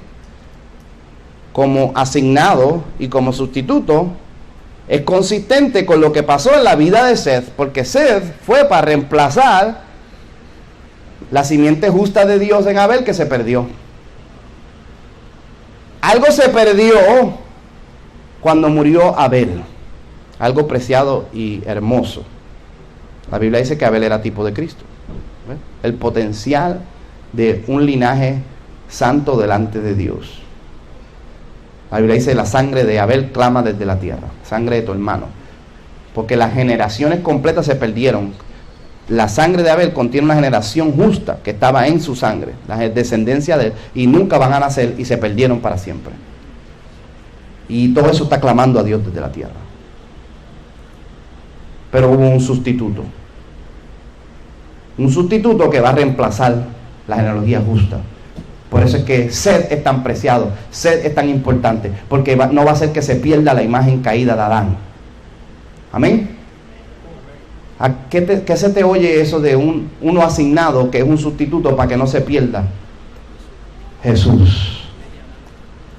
B: como asignado y como sustituto es consistente con lo que pasó en la vida de Seth, porque Seth fue para reemplazar la simiente justa de Dios en Abel que se perdió. Algo se perdió cuando murió Abel, algo preciado y hermoso. La Biblia dice que Abel era tipo de Cristo. El potencial de un linaje santo delante de Dios. La Biblia dice, la sangre de Abel clama desde la tierra, sangre de tu hermano, porque las generaciones completas se perdieron. La sangre de Abel contiene una generación justa que estaba en su sangre, la descendencia de él, y nunca van a nacer y se perdieron para siempre. Y todo eso está clamando a Dios desde la tierra. Pero hubo un sustituto que va a reemplazar la genealogía justa. Por eso es que Seth es tan preciado, Seth es tan importante, porque no va a hacer que se pierda la imagen caída de Adán. Amén. ¿A qué se te oye eso de uno asignado que es un sustituto para que no se pierda? Jesús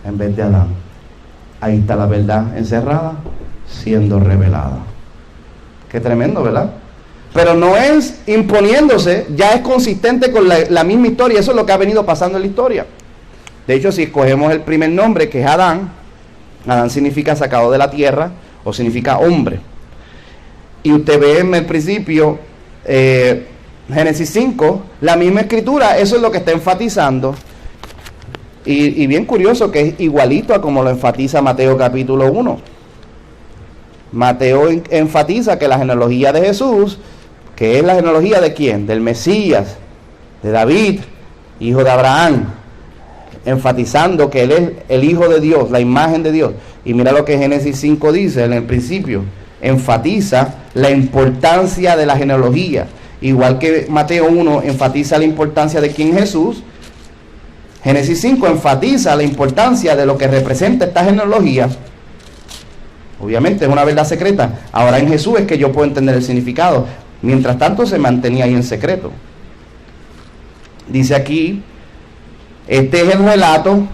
B: en vez de Adán. Ahí está la verdad encerrada, siendo revelada. Qué tremendo, ¿verdad? Pero no es imponiéndose, ya es consistente con la misma historia. Eso es lo que ha venido pasando en la historia. De hecho, si escogemos el primer nombre, que es Adán, Adán significa sacado de la tierra, o significa hombre. Y usted ve en el principio, Génesis 5, la misma escritura, eso es lo que está enfatizando. Y bien curioso que es igualito a como lo enfatiza Mateo capítulo 1. Mateo enfatiza que la genealogía de Jesús, que es la genealogía de ¿quién? Del Mesías, de David, hijo de Abraham, enfatizando que él es el Hijo de Dios, la imagen de Dios. Y mira lo que Génesis 5 dice en el principio, enfatiza la importancia de la genealogía, igual que Mateo 1 enfatiza la importancia de quién es Jesús. Génesis 5 enfatiza la importancia de lo que representa esta genealogía. Obviamente es una verdad secreta. Ahora en Jesús es que yo puedo entender el significado. Mientras tanto se mantenía ahí en secreto. Dice aquí, este es el relato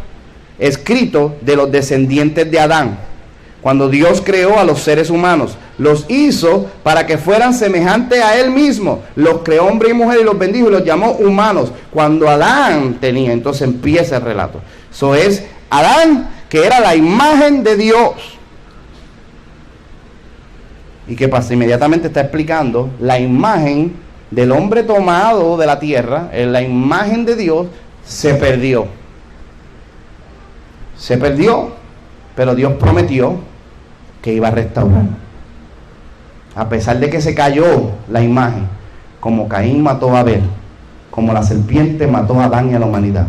B: escrito de los descendientes de Adán. Cuando Dios creó a los seres humanos, los hizo para que fueran semejantes a Él mismo. Los creó hombre y mujer y los bendijo y los llamó humanos. Cuando Adán tenía, entonces empieza el relato. Eso es Adán, que era la imagen de Dios. ¿Y qué pasa? Inmediatamente está explicando la imagen del hombre tomado de la tierra, en la imagen de Dios, se perdió. Se perdió, pero Dios prometió que iba a restaurar. A pesar de que se cayó la imagen, como Caín mató a Abel, como la serpiente mató a Adán y a la humanidad,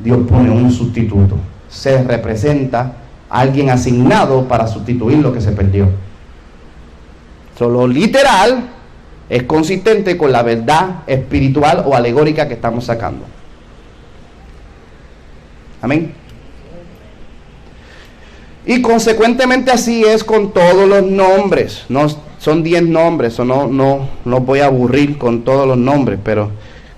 B: Dios pone un sustituto. Se representa a alguien asignado para sustituir lo que se perdió. Solo literal es consistente con la verdad espiritual o alegórica que estamos sacando. Amén. Y consecuentemente así es con todos los nombres. No, son 10 nombres, o no voy a aburrir con todos los nombres, pero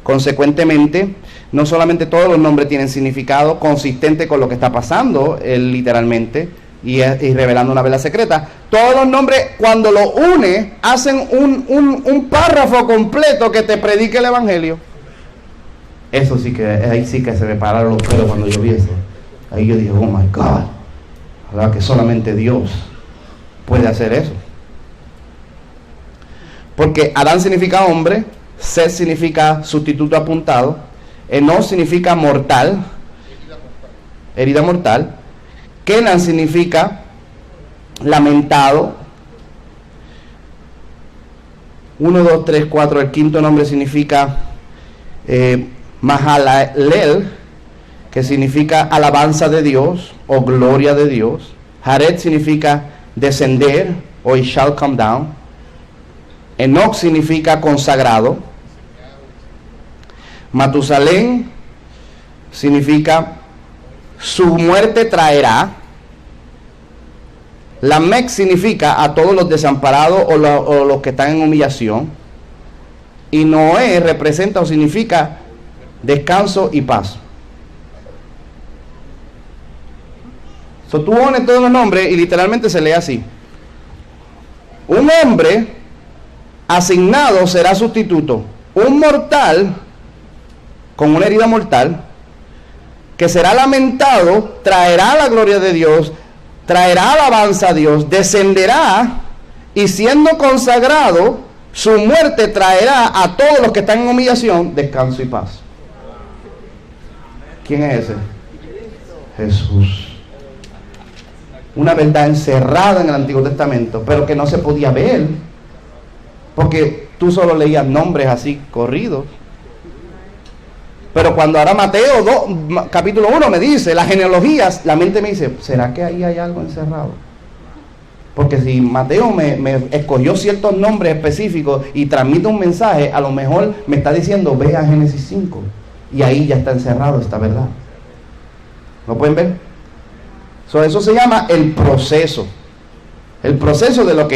B: consecuentemente no solamente todos los nombres tienen significado consistente con lo que está pasando literalmente y revelando una verdad secreta. Todos los nombres, cuando los une, hacen un párrafo completo que te predique el evangelio. Eso sí que, ahí sí que se me pararon los pelos cuando yo vi eso. Ahí yo dije, oh my God, ¿verdad? Que solamente Dios puede hacer eso. Porque Adán significa hombre, Set significa sustituto apuntado, Enoc significa mortal, herida mortal, Kenan significa lamentado. 1, 2, 3, 4, el quinto nombre significa Mahalalel, que significa alabanza de Dios o gloria de Dios. Jared significa descender o it shall come down. Enoc significa consagrado. Matusalén significa su muerte traerá. Lamec significa a todos los desamparados o los que están en humillación. Y Noé representa o significa descanso y paz. So, tú pones todos los nombres y literalmente se lee así. Un hombre asignado será sustituto. Un mortal con una herida mortal que será lamentado traerá la gloria de Dios, traerá alabanza a Dios, descenderá y siendo consagrado, su muerte traerá a todos los que están en humillación descanso y paz. ¿Quién es ese? Jesús. Una verdad encerrada en el Antiguo Testamento, pero que no se podía ver, porque tú solo leías nombres así corridos. Pero cuando ahora Mateo 2, capítulo 1 me dice las genealogías, la mente me dice, ¿será que ahí hay algo encerrado? Porque si Mateo me escogió ciertos nombres específicos y transmite un mensaje, a lo mejor me está diciendo, ve a Génesis 5, y ahí ya está encerrado esta verdad. ¿Lo pueden ver? Eso se llama el proceso. El proceso de lo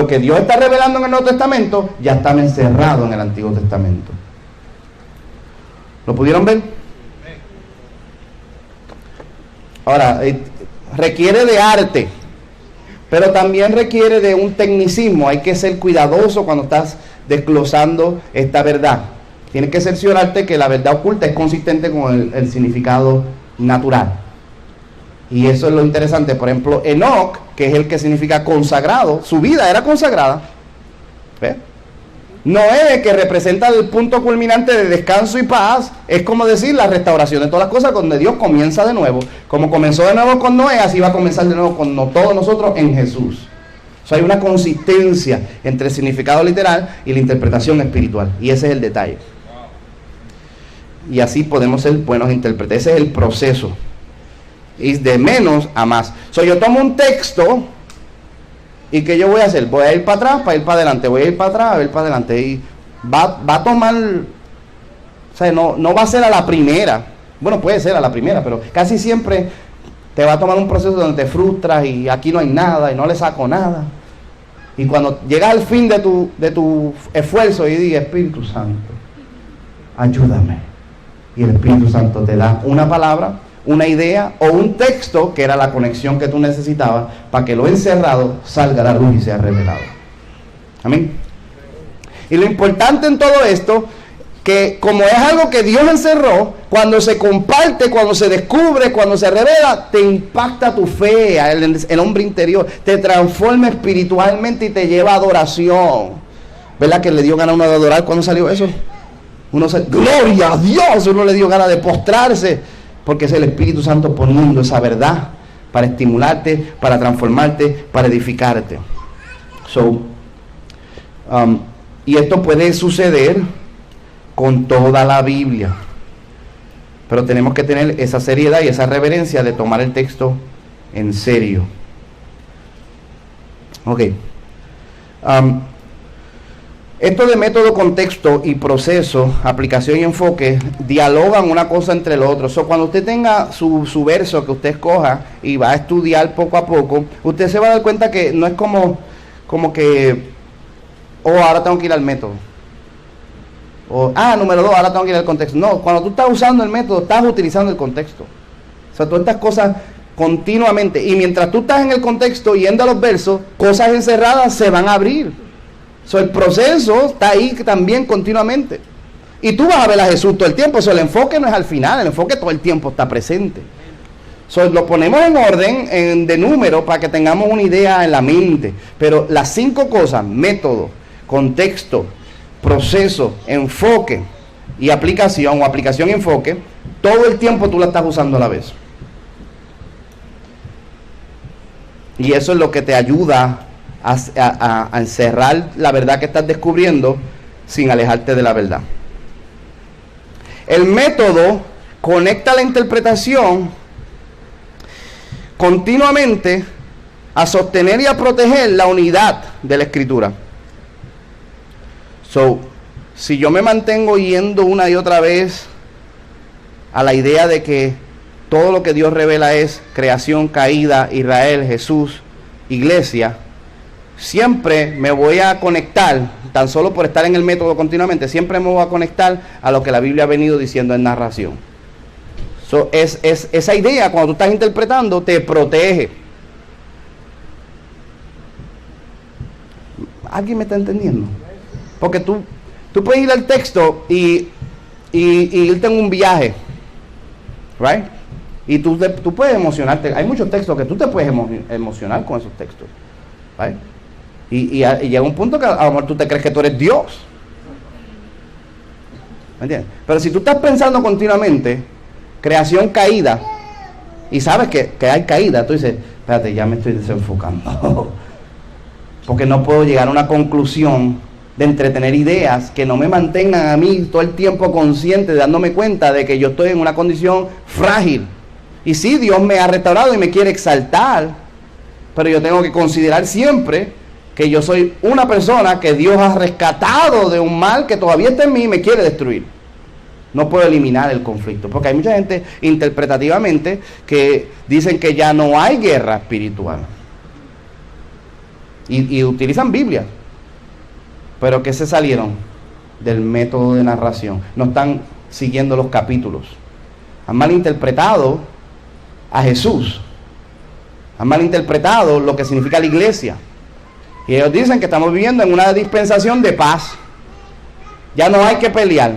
B: que Dios está revelando en el Nuevo Testamento ya está encerrado en el Antiguo Testamento. ¿Lo pudieron ver? Ahora, requiere de arte, pero también requiere de un tecnicismo. Hay que ser cuidadoso cuando estás desglosando esta verdad. Tienes que cerciorarte que la verdad oculta es consistente con el significado natural. Y eso es lo interesante. Por ejemplo, Enoc, que es el que significa consagrado, su vida era consagrada. ¿Ves? Noé, que representa el punto culminante de descanso y paz, es como decir la restauración de todas las cosas, donde Dios comienza de nuevo. Como comenzó de nuevo con Noé, así va a comenzar de nuevo con todos nosotros en Jesús. O sea, hay una consistencia entre el significado literal y la interpretación espiritual. Y ese es el detalle. y así podemos ser buenos intérpretes. Ese es el proceso. Y de menos a más. Yo tomo un texto y ¿qué yo voy a hacer? Voy a ir para atrás para ir para adelante. Voy a ir para atrás a ir para adelante. Y va a tomar, no va a ser a la primera. Bueno, puede ser a la primera, pero casi siempre te va a tomar un proceso donde te frustras y aquí no hay nada y no le saco nada. Y cuando llegas al fin de tu esfuerzo y dices, Espíritu Santo, ayúdame. Y el Espíritu Santo te da una palabra, una idea o un texto que era la conexión que tú necesitabas para que lo encerrado salga a la luz y sea revelado. Amén. Y lo importante en todo esto, que como es algo que Dios encerró, cuando se comparte, cuando se descubre, cuando se revela, te impacta tu fe, el hombre interior, te transforma espiritualmente y te lleva a adoración. ¿Verdad que le dio ganas a uno de adorar cuando salió eso? Gloria a Dios, uno le dio ganas de postrarse, porque es el Espíritu Santo poniendo esa verdad para estimularte, para transformarte, para edificarte. Y esto puede suceder con toda la Biblia, pero tenemos que tener esa seriedad y esa reverencia de tomar el texto en serio. Ok. Esto de método, contexto y proceso, aplicación y enfoque, dialogan una cosa entre el otro. Cuando usted tenga su verso que usted escoja y va a estudiar poco a poco, usted se va a dar cuenta que no es como que, ahora tengo que ir al método. Número 2, ahora tengo que ir al contexto. No, cuando tú estás usando el método, estás utilizando el contexto. Todas estas cosas continuamente. Y mientras tú estás en el contexto yendo a los versos, cosas encerradas se van a abrir. El proceso está ahí también continuamente. Y tú vas a ver a Jesús todo el tiempo. El enfoque no es al final, el enfoque todo el tiempo está presente. Lo ponemos en orden de número para que tengamos una idea en la mente. Pero las 5 cosas, método, contexto, proceso, enfoque y aplicación, o aplicación y enfoque, todo el tiempo tú la estás usando a la vez. Y eso es lo que te ayuda a encerrar la verdad que estás descubriendo sin alejarte de la verdad. El método conecta la interpretación continuamente a sostener y a proteger la unidad de la escritura. Si yo me mantengo yendo una y otra vez a la idea de que todo lo que Dios revela es creación, caída, Israel, Jesús, iglesia, siempre me voy a conectar, tan solo por estar en el método continuamente, siempre me voy a conectar a lo que la Biblia ha venido diciendo en narración. Esa idea, cuando tú estás interpretando, te protege. ¿Alguien me está entendiendo? Porque tú puedes ir al texto y irte en un viaje, right? Y tú puedes emocionarte. Hay muchos textos que tú te puedes emocionar con esos textos, right? Y llega un punto que a lo mejor tú te crees que tú eres Dios. ¿Me entiendes? Pero si tú estás pensando continuamente, creación caída, y sabes que hay caída, tú dices, espérate, ya me estoy desenfocando. Porque no puedo llegar a una conclusión de entretener ideas que no me mantengan a mí todo el tiempo consciente, dándome cuenta de que yo estoy en una condición frágil. Y sí, Dios me ha restaurado y me quiere exaltar, pero yo tengo que considerar siempre que yo soy una persona que Dios ha rescatado de un mal que todavía está en mí y me quiere destruir. No puedo eliminar el conflicto, porque hay mucha gente interpretativamente que dicen que ya no hay guerra espiritual. Y utilizan Biblia, pero que se salieron del método de narración. No están siguiendo los capítulos. Han malinterpretado a Jesús. Han malinterpretado lo que significa la iglesia. Y ellos dicen que estamos viviendo en una dispensación de paz. Ya no hay que pelear.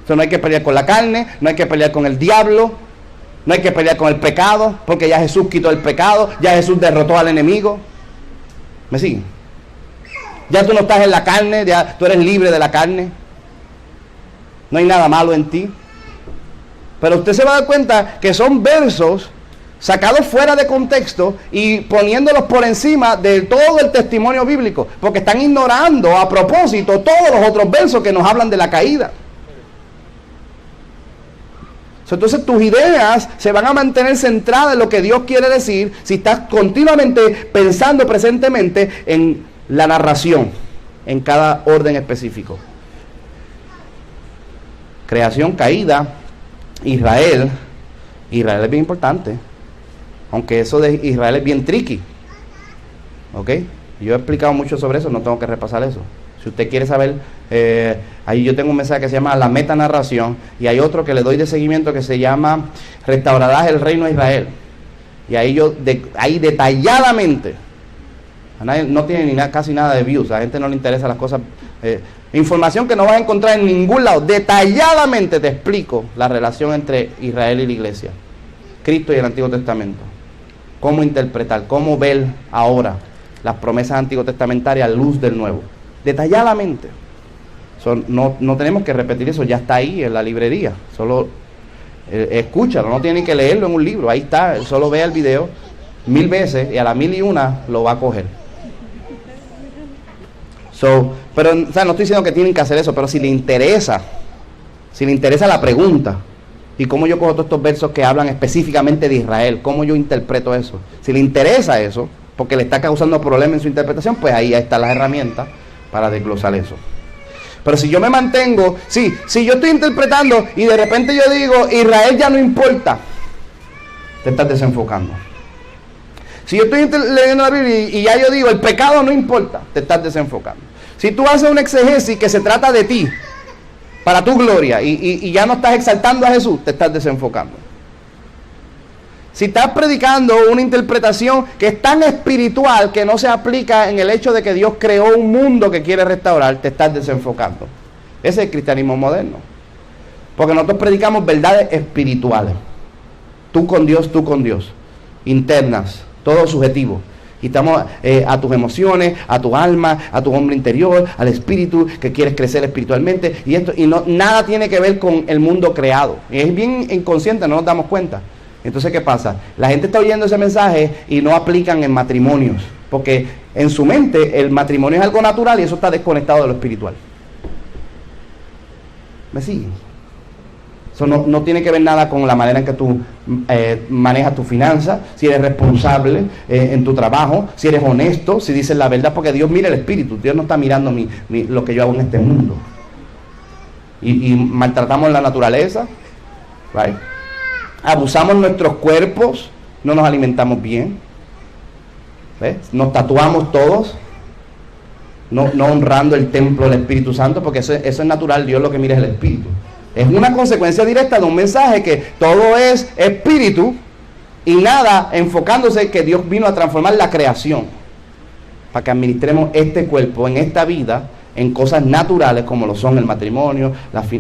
B: No hay que pelear con la carne, no hay que pelear con el diablo, no hay que pelear con el pecado, porque ya Jesús quitó el pecado, ya Jesús derrotó al enemigo. ¿Me siguen? Ya tú no estás en la carne, ya tú eres libre de la carne. No hay nada malo en ti. Pero usted se va a dar cuenta que son versos sacados fuera de contexto y poniéndolos por encima de todo el testimonio bíblico, porque están ignorando a propósito todos los otros versos que nos hablan de la caída. Entonces tus ideas se van a mantener centradas en lo que Dios quiere decir si estás continuamente pensando presentemente en la narración, en cada orden específico. Creación, caída, Israel es bien importante, aunque eso de Israel es bien tricky, ¿ok? Yo he explicado mucho sobre eso, no tengo que repasar eso. Si usted quiere saber, ahí yo tengo un mensaje que se llama La Metanarración, y hay otro que le doy de seguimiento que se llama Restaurarás el Reino de Israel. Y ahí ahí detalladamente, a nadie, no tiene casi nada de views, a la gente no le interesa las cosas, información que no vas a encontrar en ningún lado. Detalladamente te explico la relación entre Israel y la iglesia, Cristo y el Antiguo Testamento, cómo interpretar, cómo ver ahora las promesas antiguo-testamentarias a luz del Nuevo. Detalladamente. No tenemos que repetir eso, ya está ahí en la librería. Solo escúchalo, no tienen que leerlo en un libro, ahí está, solo vea el video 1000 veces y a la 1001 lo va a coger. Pero o sea, no estoy diciendo que tienen que hacer eso, pero si le interesa la pregunta y cómo yo cojo todos estos versos que hablan específicamente de Israel, cómo yo interpreto eso, si le interesa eso, porque le está causando problemas en su interpretación, pues ahí están las herramientas para desglosar eso. Pero si yo me mantengo, si yo estoy interpretando y de repente yo digo, Israel ya no importa, te estás desenfocando. Si yo estoy leyendo la Biblia y ya yo digo, el pecado no importa, te estás desenfocando. Si tú haces una exegesis que se trata de ti, para tu gloria, y ya no estás exaltando a Jesús, te estás desenfocando. Si estás predicando una interpretación que es tan espiritual que no se aplica en el hecho de que Dios creó un mundo que quiere restaurar, te estás desenfocando. Ese es el cristianismo moderno. Porque nosotros predicamos verdades espirituales. Tú con Dios, internas, todo subjetivo. Y estamos a tus emociones, a tu alma, a tu hombre interior, al espíritu que quieres crecer espiritualmente. Y nada tiene que ver con el mundo creado. Y es bien inconsciente, no nos damos cuenta. Entonces, ¿qué pasa? La gente está oyendo ese mensaje y no aplican en matrimonios, porque en su mente el matrimonio es algo natural y eso está desconectado de lo espiritual. ¿Me siguen? Eso no tiene que ver nada con la manera en que tú manejas tu finanzas, si eres responsable en tu trabajo, si eres honesto, si dices la verdad, porque Dios mira el espíritu. Dios no está mirando lo que yo hago en este mundo. Y maltratamos la naturaleza, right? Abusamos nuestros cuerpos, no nos alimentamos bien, ¿ves? Nos tatuamos todos, no honrando el templo del Espíritu Santo, porque eso es natural. Dios lo que mira es el espíritu. Es una consecuencia directa de un mensaje que todo es espíritu y nada enfocándose que Dios vino a transformar la creación para que administremos este cuerpo en esta vida en cosas naturales como lo son el matrimonio,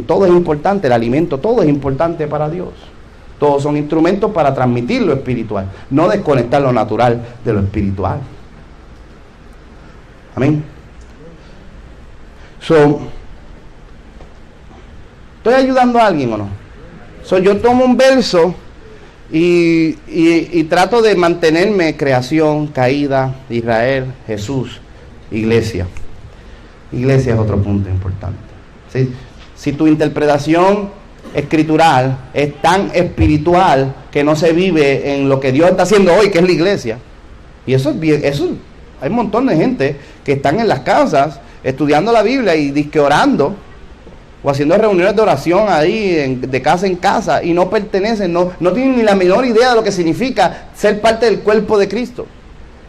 B: todo es importante, el alimento, todo es importante para Dios. Todos son instrumentos para transmitir lo espiritual, no desconectar lo natural de lo espiritual. Amén. ¿Estoy ayudando a alguien o no? Yo tomo un verso y trato de mantenerme: creación, caída, Israel, Jesús, iglesia. Iglesia es otro punto importante. ¿Sí? Si tu interpretación escritural es tan espiritual que no se vive en lo que Dios está haciendo hoy, que es la iglesia, y eso es bien, hay un montón de gente que están en las casas estudiando la Biblia y disque orando o haciendo reuniones de oración ahí de casa en casa y no pertenecen, no tienen ni la menor idea de lo que significa ser parte del cuerpo de Cristo,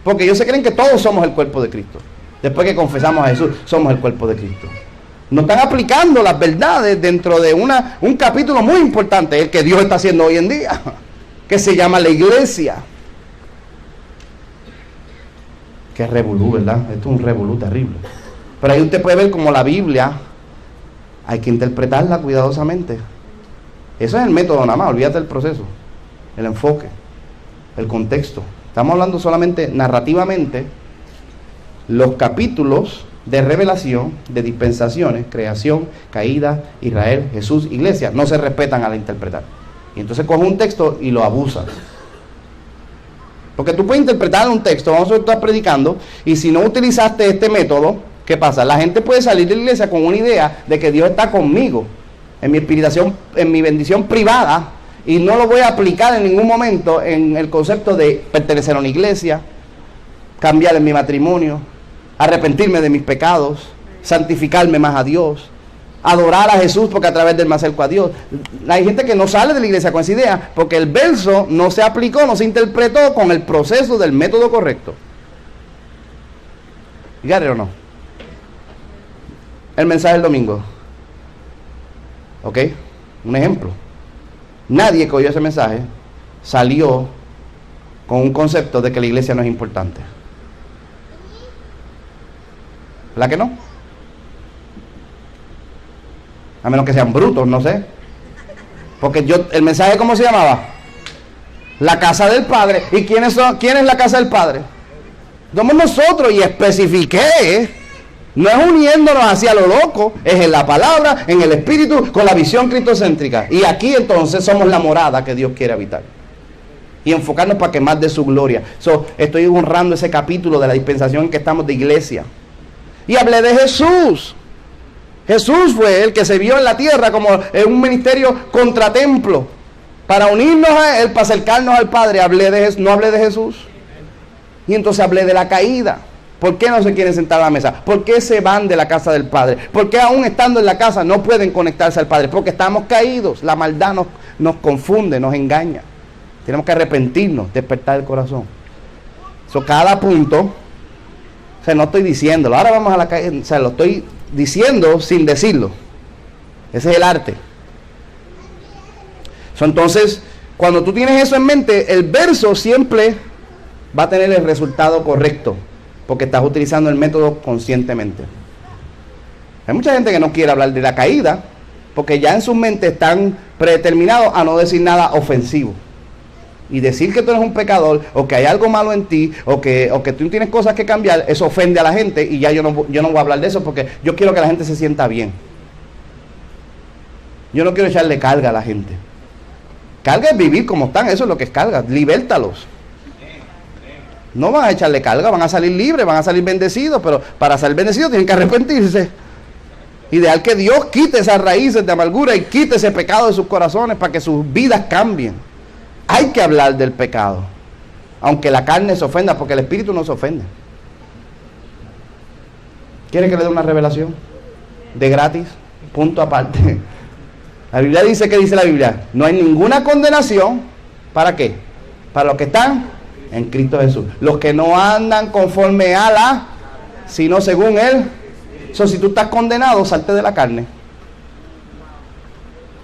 B: porque ellos se creen que todos somos el cuerpo de Cristo. Después que confesamos a Jesús, somos el cuerpo de Cristo. No están aplicando las verdades dentro de un capítulo muy importante, el que Dios está haciendo hoy en día, que se llama la iglesia. Qué revolú, ¿verdad? Esto es un revolú terrible. Pero ahí usted puede ver como la Biblia hay que interpretarla cuidadosamente. Eso es el método nada más, olvídate del proceso, el enfoque, el contexto. Estamos hablando solamente narrativamente. Los capítulos de revelación, de dispensaciones, creación, caída, Israel, Jesús, iglesia, no se respetan al interpretar. Y entonces coges un texto y lo abusas. Porque tú puedes interpretar un texto, vamos a estar predicando, y si no utilizaste este método, ¿qué pasa? La gente puede salir de la iglesia con una idea de que Dios está conmigo, en mi espirituación, en mi bendición privada, Y no lo voy a aplicar en ningún momento en el concepto de pertenecer a una iglesia, cambiar en mi matrimonio, arrepentirme de mis pecados, santificarme más a Dios, adorar a Jesús porque a través de él me acerco a Dios. Hay gente que no sale de la iglesia con esa idea porque el verso no se aplicó, no se interpretó con el proceso del método correcto. ¿Got it o no? El mensaje del domingo. ¿Ok? Un ejemplo. Nadie que oyó ese mensaje salió con un concepto de que la iglesia no es importante. ¿Verdad que no? A menos que sean brutos, no sé. Porque el mensaje, ¿cómo se llamaba? La casa del Padre. ¿Y quién es la casa del Padre? Somos nosotros, y especifiqué. No es uniéndonos hacia lo loco, es en la palabra, en el espíritu, con la visión cristocéntrica. Y aquí entonces somos la morada que Dios quiere habitar. Y enfocarnos para que más de su gloria. Estoy honrando ese capítulo de la dispensación en que estamos de iglesia. Y hablé de Jesús. Jesús fue el que se vio en la tierra como en un ministerio contratemplo. Para unirnos a Él, para acercarnos al Padre. No hablé de Jesús. Y entonces hablé de la caída. ¿Por qué no se quieren sentar a la mesa? ¿Por qué se van de la casa del Padre? ¿Por qué aún estando en la casa no pueden conectarse al Padre? Porque estamos caídos. La maldad nos confunde, nos engaña. Tenemos que arrepentirnos, despertar el corazón. Cada punto, no estoy diciéndolo. Ahora vamos a la caída. Lo estoy diciendo sin decirlo. Ese es el arte. Entonces, cuando tú tienes eso en mente, el verso siempre va a tener el resultado correcto. Porque estás utilizando el método conscientemente. Hay mucha gente que no quiere hablar de la caída, porque ya en su mente están predeterminados a no decir nada ofensivo. Y decir que tú eres un pecador, o que hay algo malo en ti, o que tú tienes cosas que cambiar, eso ofende a la gente, y ya yo no voy a hablar de eso, porque yo quiero que la gente se sienta bien. Yo no quiero echarle carga a la gente. Carga es vivir como están, eso es lo que es carga, libértalos. No van a echarle carga, van a salir libres, van a salir bendecidos, pero para salir bendecidos tienen que arrepentirse. Ideal que Dios quite esas raíces de amargura y quite ese pecado de sus corazones para que sus vidas cambien. Hay que hablar del pecado, aunque la carne se ofenda, porque el espíritu no se ofende. ¿Quiere que le dé una revelación? De gratis, punto aparte. La Biblia dice, ¿qué dice la Biblia? No hay ninguna condenación. ¿Para qué? Para los que están en Cristo Jesús. Los que no andan conforme a la, sino según Él. Si tú estás condenado, salte de la carne.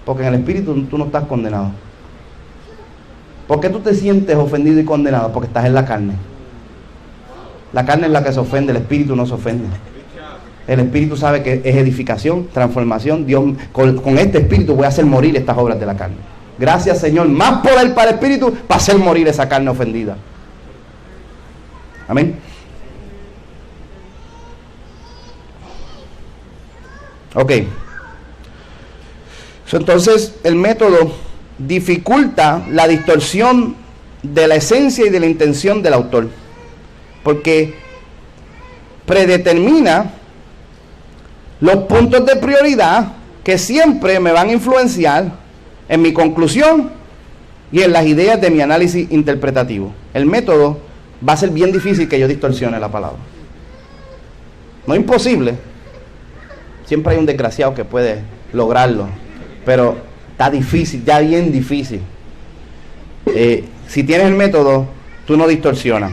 B: Porque en el espíritu tú no estás condenado. ¿Por qué tú te sientes ofendido y condenado? Porque estás en la carne. La carne es la que se ofende, el espíritu no se ofende. El espíritu sabe que es edificación, transformación. Dios, con este espíritu voy a hacer morir estas obras de la carne. Gracias, Señor, más poder para el espíritu para hacer morir esa carne ofendida. Amén. Ok. Entonces, el método dificulta la distorsión de la esencia y de la intención del autor, porque predetermina los puntos de prioridad que siempre me van a influenciar en mi conclusión y en las ideas de mi análisis interpretativo. El método va a ser bien difícil que yo distorsione la palabra. No es imposible. Siempre hay un desgraciado que puede lograrlo, pero está difícil, ya bien difícil. Si tienes el método, tú no distorsionas.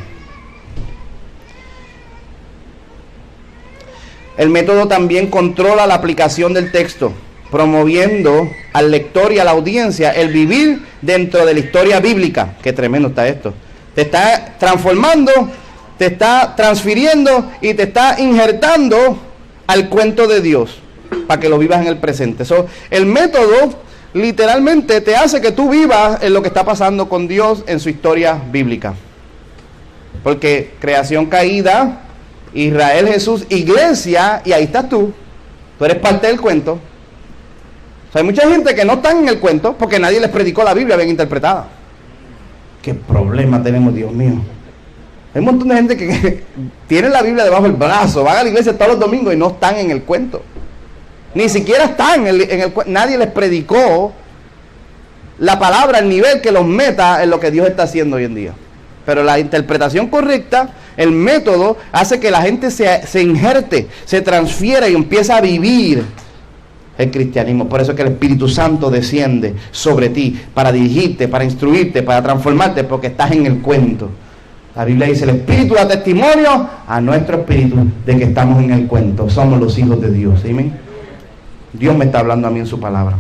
B: El método también controla la aplicación del texto, promoviendo al lector y a la audiencia el vivir dentro de la historia bíblica. Qué tremendo está esto. Te está transformando, te está transfiriendo y te está injertando al cuento de Dios para que lo vivas en el presente. El método literalmente te hace que tú vivas en lo que está pasando con Dios en su historia bíblica. Porque creación caída, Israel, Jesús, iglesia, y ahí estás tú. Tú eres parte del cuento. Hay mucha gente que no está en el cuento porque nadie les predicó la Biblia bien interpretada. ¿Qué problema tenemos, Dios mío? Hay un montón de gente que tiene la Biblia debajo del brazo, van a la iglesia todos los domingos y no están en el cuento. Ni siquiera están en el cuento. Nadie les predicó la palabra al nivel que los meta en lo que Dios está haciendo hoy en día. Pero la interpretación correcta, el método, hace que la gente se injerte, se transfiera y empieza a vivir el cristianismo. Por eso es que el Espíritu Santo desciende sobre ti para dirigirte, para instruirte, para transformarte, porque estás en el cuento. La Biblia dice, el Espíritu da testimonio a nuestro espíritu de que estamos en el cuento. Somos los hijos de Dios. ¿Sí? Dios me está hablando a mí en su palabra.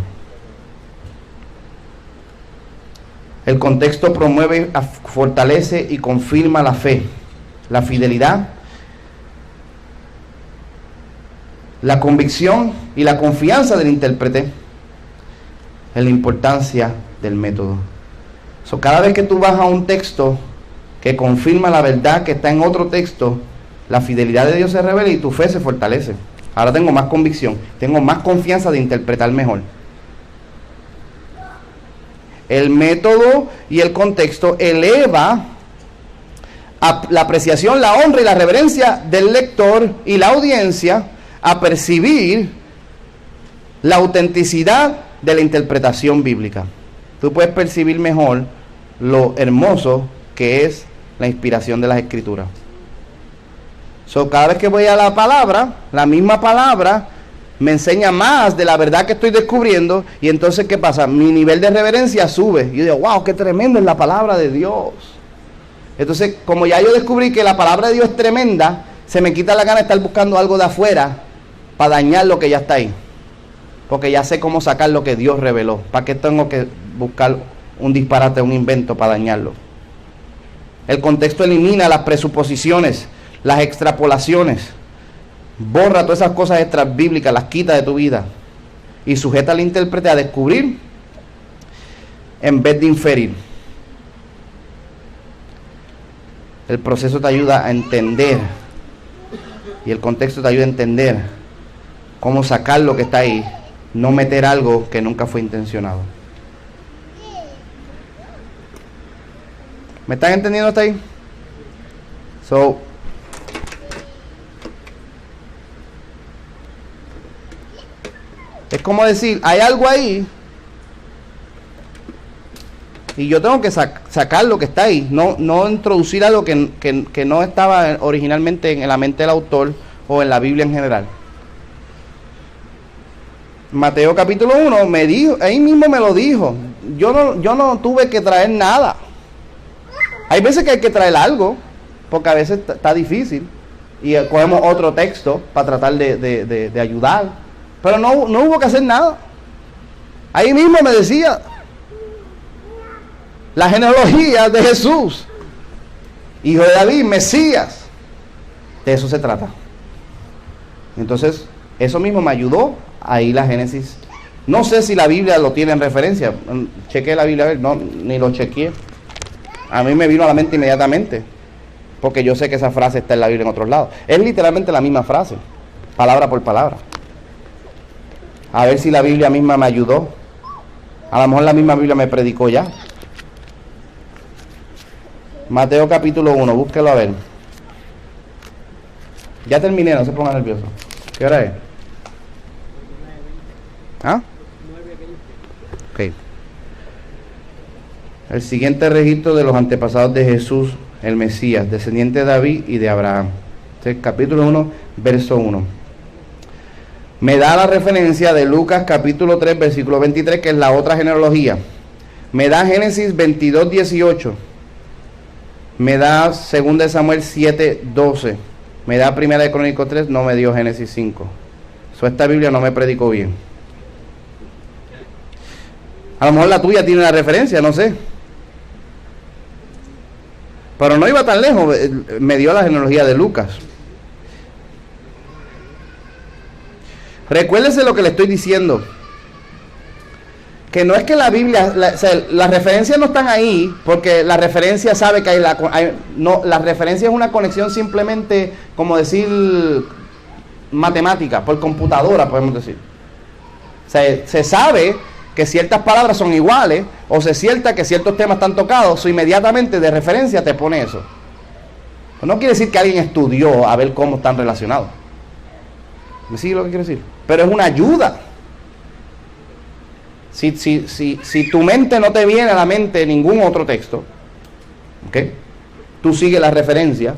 B: El contexto promueve, fortalece y confirma la fe, la fidelidad, la convicción y la confianza del intérprete en la importancia del método. Cada vez que tú vas a un texto que confirma la verdad que está en otro texto, la fidelidad de Dios se revela y tu fe se fortalece. Ahora tengo más convicción, tengo más confianza de interpretar mejor. El método y el contexto eleva a la apreciación, la honra y la reverencia del lector y la audiencia a percibir la autenticidad de la interpretación bíblica. Tú puedes percibir mejor lo hermoso que es la inspiración de las Escrituras. Cada vez que voy a la palabra, la misma palabra me enseña más de la verdad que estoy descubriendo, y entonces ¿qué pasa? Mi nivel de reverencia sube. Yo digo, wow, qué tremendo es la palabra de Dios. Entonces, como ya yo descubrí que la palabra de Dios es tremenda, se me quita la gana de estar buscando algo de afuera para dañar lo que ya está ahí. Porque ya sé cómo sacar lo que Dios reveló. ¿Para qué tengo que buscar un disparate, un invento para dañarlo? El contexto elimina las presuposiciones, las extrapolaciones. Borra todas esas cosas extras bíblicas, las quita de tu vida y sujeta al intérprete a descubrir en vez de inferir. El proceso te ayuda a entender y el contexto te ayuda a entender cómo sacar lo que está ahí, no meter algo que nunca fue intencionado. ¿Me están entendiendo hasta ahí? Es como decir, hay algo ahí y yo tengo que sacar lo que está ahí, no introducir algo que no estaba originalmente en la mente del autor o en la Biblia en general. Mateo capítulo 1 me dijo, ahí mismo me lo dijo, yo no tuve que traer nada. Hay veces que hay que traer algo, porque a veces está difícil y cogemos otro texto para tratar de ayudar. Pero no hubo que hacer nada. Ahí mismo me decía la genealogía de Jesús, hijo de David, Mesías. De eso se trata. Entonces, eso mismo me ayudó a ir a Génesis. No sé si la Biblia lo tiene en referencia. Chequeé la Biblia, no, ni lo chequeé. A mí me vino a la mente inmediatamente, porque yo sé que esa frase está en la Biblia en otros lados. Es literalmente la misma frase, palabra por palabra. A ver si la Biblia misma me ayudó. A lo mejor la misma Biblia me predicó ya. Mateo capítulo 1, búsquelo a ver. Ya terminé, no se pongan nerviosos. ¿Qué hora es? ¿Ah? Ok. El siguiente registro de los antepasados de Jesús, el Mesías, descendiente de David y de Abraham. Este es capítulo 1, verso 1. Me da la referencia de Lucas capítulo 3, versículo 23, que es la otra genealogía. Me da Génesis 22, 18. Me da 2 Samuel 7, 12. Me da 1 Crónicos 3, no me dio Génesis 5. Esta Biblia no me predicó bien. A lo mejor la tuya tiene la referencia, no sé. Pero no iba tan lejos, me dio la genealogía de Lucas. Recuérdese lo que le estoy diciendo, que no es que la Biblia, las referencias no están ahí, porque la referencia sabe que la referencia es una conexión simplemente, como decir, matemática, por computadora, podemos decir. Se sabe que ciertas palabras son iguales, o se cierta que ciertos temas están tocados, o inmediatamente de referencia te pone eso. No quiere decir que alguien estudió a ver cómo están relacionados. ¿Me sigue lo que quiero decir? Pero es una ayuda. Si tu mente no te viene a la mente ningún otro texto, ¿ok? Tú sigues la referencia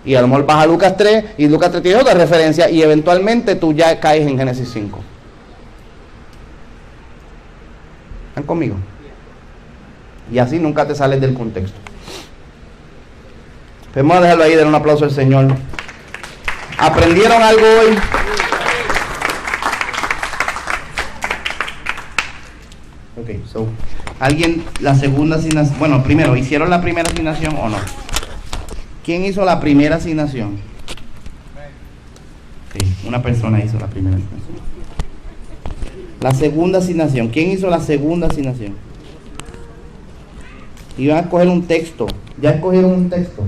B: y a lo mejor vas a Lucas 3 y Lucas 3 tiene otra referencia y eventualmente tú ya caes en Génesis 5. ¿Están conmigo? Y así nunca te sales del contexto. Pues vamos a dejarlo ahí, den un aplauso al Señor. ¿Aprendieron algo hoy? Ok, so, ¿alguien la segunda asignación? Bueno, primero, ¿hicieron la primera asignación o no? ¿Quién hizo la primera asignación? Sí, una persona hizo la primera asignación. La segunda asignación, ¿quién hizo la segunda asignación? Iban a escoger un texto. ¿Ya escogieron un texto?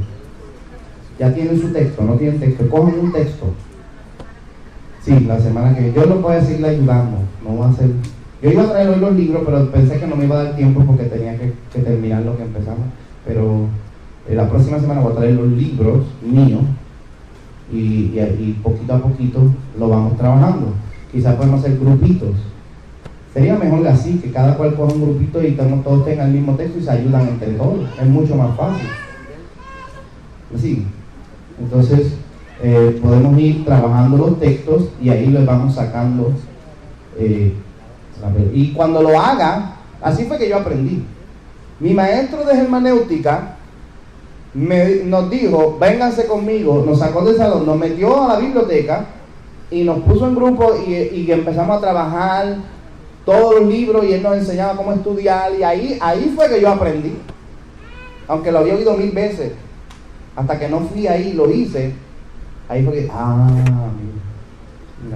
B: Ya tienen su texto, no tienen texto, cogen un texto. Sí, la semana que viene. Yo lo voy a seguir ayudando, no va a ser. Yo iba a traer hoy los libros, pero pensé que no me iba a dar tiempo porque tenía que terminar lo que empezamos. Pero la próxima semana voy a traer los libros míos y poquito a poquito lo vamos trabajando. Quizás podemos hacer grupitos. Sería mejor así, que cada cual coja un grupito y todos tengan el mismo texto y se ayudan entre todos. Es mucho más fácil. ¿Sí? Entonces, podemos ir trabajando los textos y ahí los vamos sacando. Y cuando lo haga, así fue que yo aprendí. Mi maestro de hermenéutica nos dijo, vénganse conmigo, nos sacó del salón, nos metió a la biblioteca y nos puso en grupo y empezamos a trabajar todos los libros y él nos enseñaba cómo estudiar y ahí fue que yo aprendí. Aunque lo había oído 1000 veces, hasta que no fui ahí y lo hice, ahí fue que, mira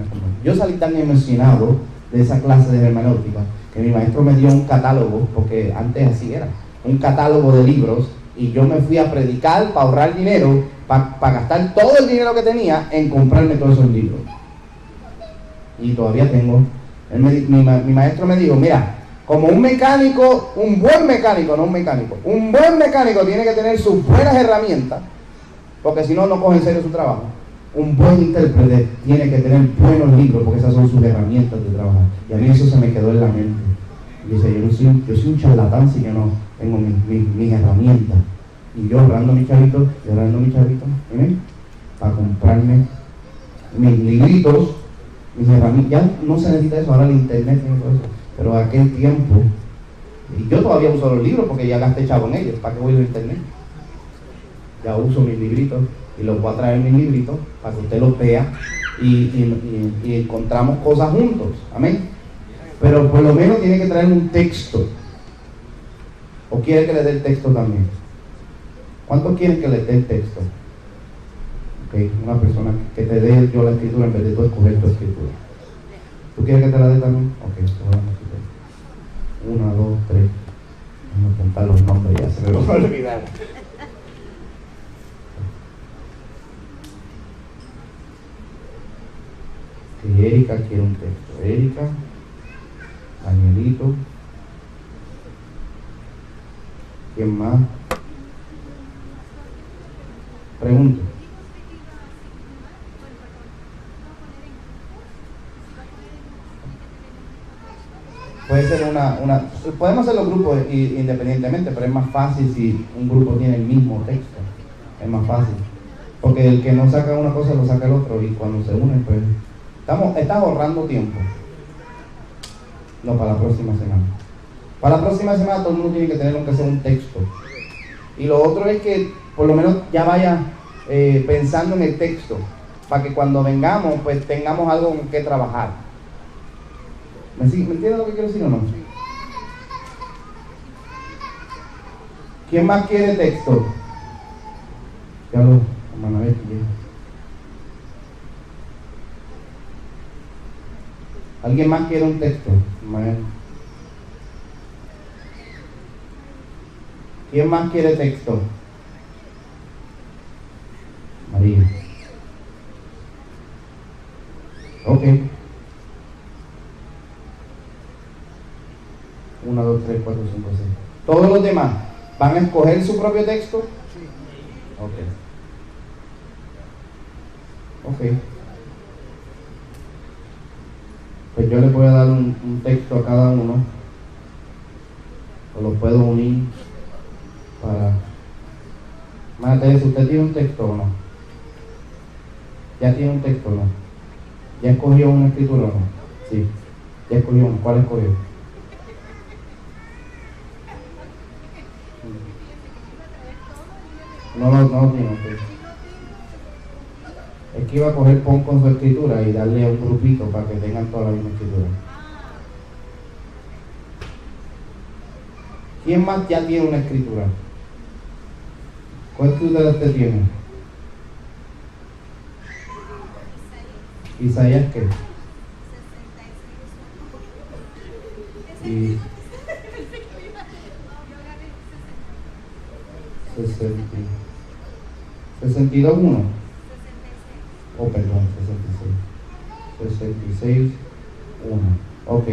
B: cómo. Yo salí tan emocionado de esa clase de hermenéutica que mi maestro me dio un catálogo, porque antes así era, un catálogo de libros, y yo me fui a predicar para ahorrar dinero, para gastar todo el dinero que tenía en comprarme todos esos libros. Y todavía tengo. Mi maestro me dijo, mira, como un mecánico, un buen mecánico tiene que tener sus buenas herramientas, porque si no, no coge en serio su trabajo. Un buen intérprete tiene que tener buenos libros, porque esas son sus herramientas de trabajar. Y a mí eso se me quedó en la mente. Y dice, yo soy un charlatán si yo no tengo mis herramientas. Y yo ahorrando mis chavitos, para comprarme mis libritos, mis herramientas. Ya no se necesita eso, ahora el internet tiene todo eso. Pero aquel tiempo, y yo todavía uso los libros porque ya gasté chavo en ellos. ¿Para qué voy a internet? Ya uso mis libritos y los voy a traer mis libritos para que usted los vea y encontramos cosas juntos. Amén. Pero por lo menos tiene que traer un texto. ¿O quiere que le dé el texto también? ¿Cuántos quieren que le dé el texto? Ok, una persona que te dé yo la escritura en vez de tú escoger tu escritura. ¿Tú quieres que te la dé también? Ok, esto vamos a quitar. 1, 2, 3. Vamos a apuntar los nombres, ya se me va a olvidar. Que Erika quiere un texto. Erika, Danielito. ¿Quién más? Pregunto. Puede ser podemos hacer los grupos independientemente, pero es más fácil si un grupo tiene el mismo texto. Es más fácil. Porque el que no saca una cosa lo saca el otro, y cuando se unen, pues estás ahorrando tiempo. No, para la próxima semana. Para la próxima semana todo el mundo tiene que tener aunque sea un texto. Y lo otro es que por lo menos ya vaya pensando en el texto, para que cuando vengamos pues tengamos algo con que trabajar. ¿Me entienden lo que quiero decir o no? ¿Quién más quiere texto? Ya lo, hermana Betty. ¿Alguien más quiere un texto? ¿Quién más quiere texto? María. Ok. 1, 2, 3, 4, 5, 6. ¿Todos los demás van a escoger su propio texto? Sí. Ok. Pues yo les voy a dar un texto a cada uno.
A: o lo puedo unir para... Hermana Teresa, ¿usted tiene un texto o no? ¿Ya tiene un texto o no? ¿Ya escogió una escritura o no? Sí, ya escogió una. ¿Cuál escogió? No tiene. Es que iba a coger PON con su escritura y darle a un grupito para que tengan toda la misma escritura. ¿Quién más ya tiene una escritura? ¿Cuál escritura usted tiene? ¿Isaías qué? Y 62.1. Oh, perdón, 66.1. Ok.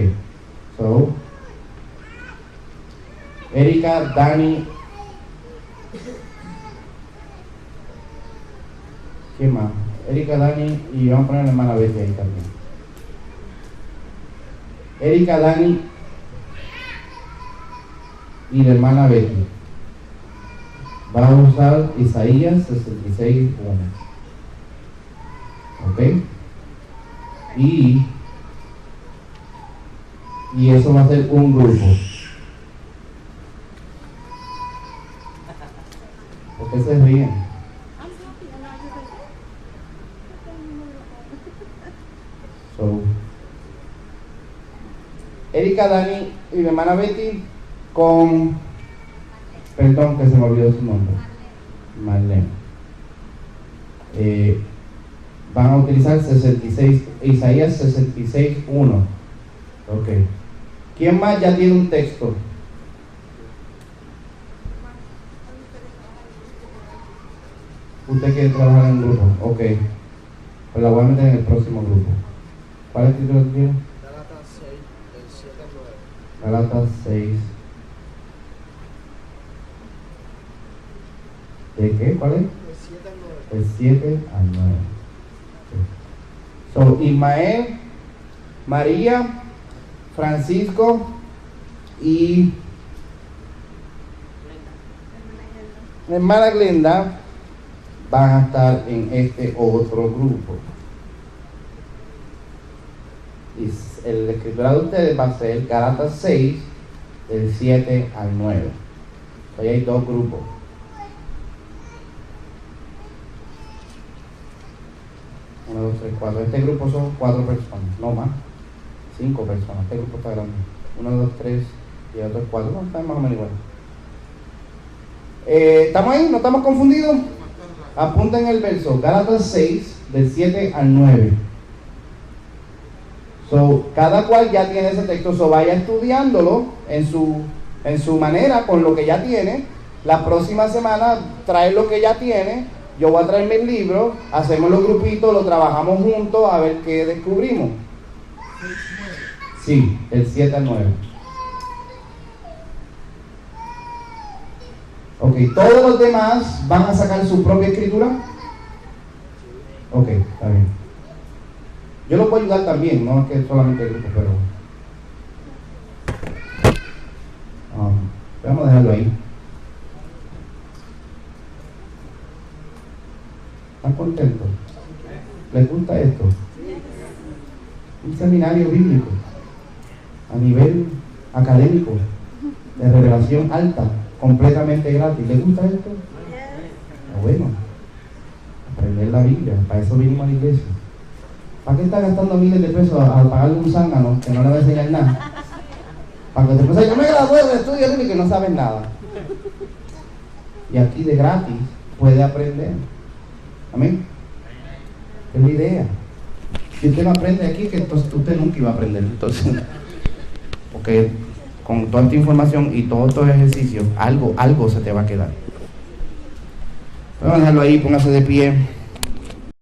A: So, Erika, Dani. ¿Quién más? Erika, Dani y vamos a poner a la hermana Betty ahí también. Erika, Dani y la hermana Betty. Va a usar Isaías 66.1. ¿Ok? Y eso va a ser un grupo. ¿Por qué se ríen? So, Erika, Dani y mi hermana Betty con... Perdón que se me olvidó su nombre. Marlene. Van a utilizar Isaías 66.1. Ok. ¿Quién más ya tiene un texto? ¿Usted quiere trabajar en un grupo? Ok. Pues la voy a meter en el próximo grupo. ¿Cuál escritura tiene?
C: Gálatas 6, del 7 al 9.
A: Gálatas 6. ¿De qué? ¿Cuál es?
C: Del 7 al 9.
A: El 7 al 9. So, Ismael, María, Francisco y hermana Glenda van a estar en este otro grupo. Y el escritura de ustedes va a ser Gálatas 6, del 7 al 9. Hoy hay dos grupos. 1, 2, 3, 4. Este grupo son 4 personas, no más. 5 personas. Este grupo está grande. 1, 2, 3 y otros 4. No, están más o menos igual. ¿Estamos ahí? ¿No estamos confundidos? Apunten el verso. Gálatas 6, del 7 al 9. So, cada cual ya tiene ese texto. So, vaya estudiándolo en su manera, con lo que ya tiene. La próxima semana trae lo que ya tiene. Yo voy a traer mis libros, hacemos los grupitos, lo trabajamos juntos a ver qué descubrimos. Sí, el 7 al 9. Ok, ¿todos los demás van a sacar su propia escritura? Ok, está bien. Yo los puedo ayudar también, no es que solamente el grupo, pero... vamos a dejarlo ahí. ¿Están contentos? ¿Les gusta esto? Un seminario bíblico a nivel académico de revelación alta, completamente gratis. ¿Les gusta esto? Bueno, aprender la Biblia, para eso vinimos a la iglesia. ¿Para qué está gastando miles de pesos a pagarle un zángano que no le va a enseñar nada? Para que después diga, yo me gradué de estudio bíblico y no sabes nada. Y aquí de gratis puede aprender. Amén. Es la idea. Si usted no aprende aquí, que entonces usted nunca iba a aprender. Entonces, porque con toda esta información y todos estos ejercicios, algo se te va a quedar. Vamos a dejarlo ahí, póngase de pie.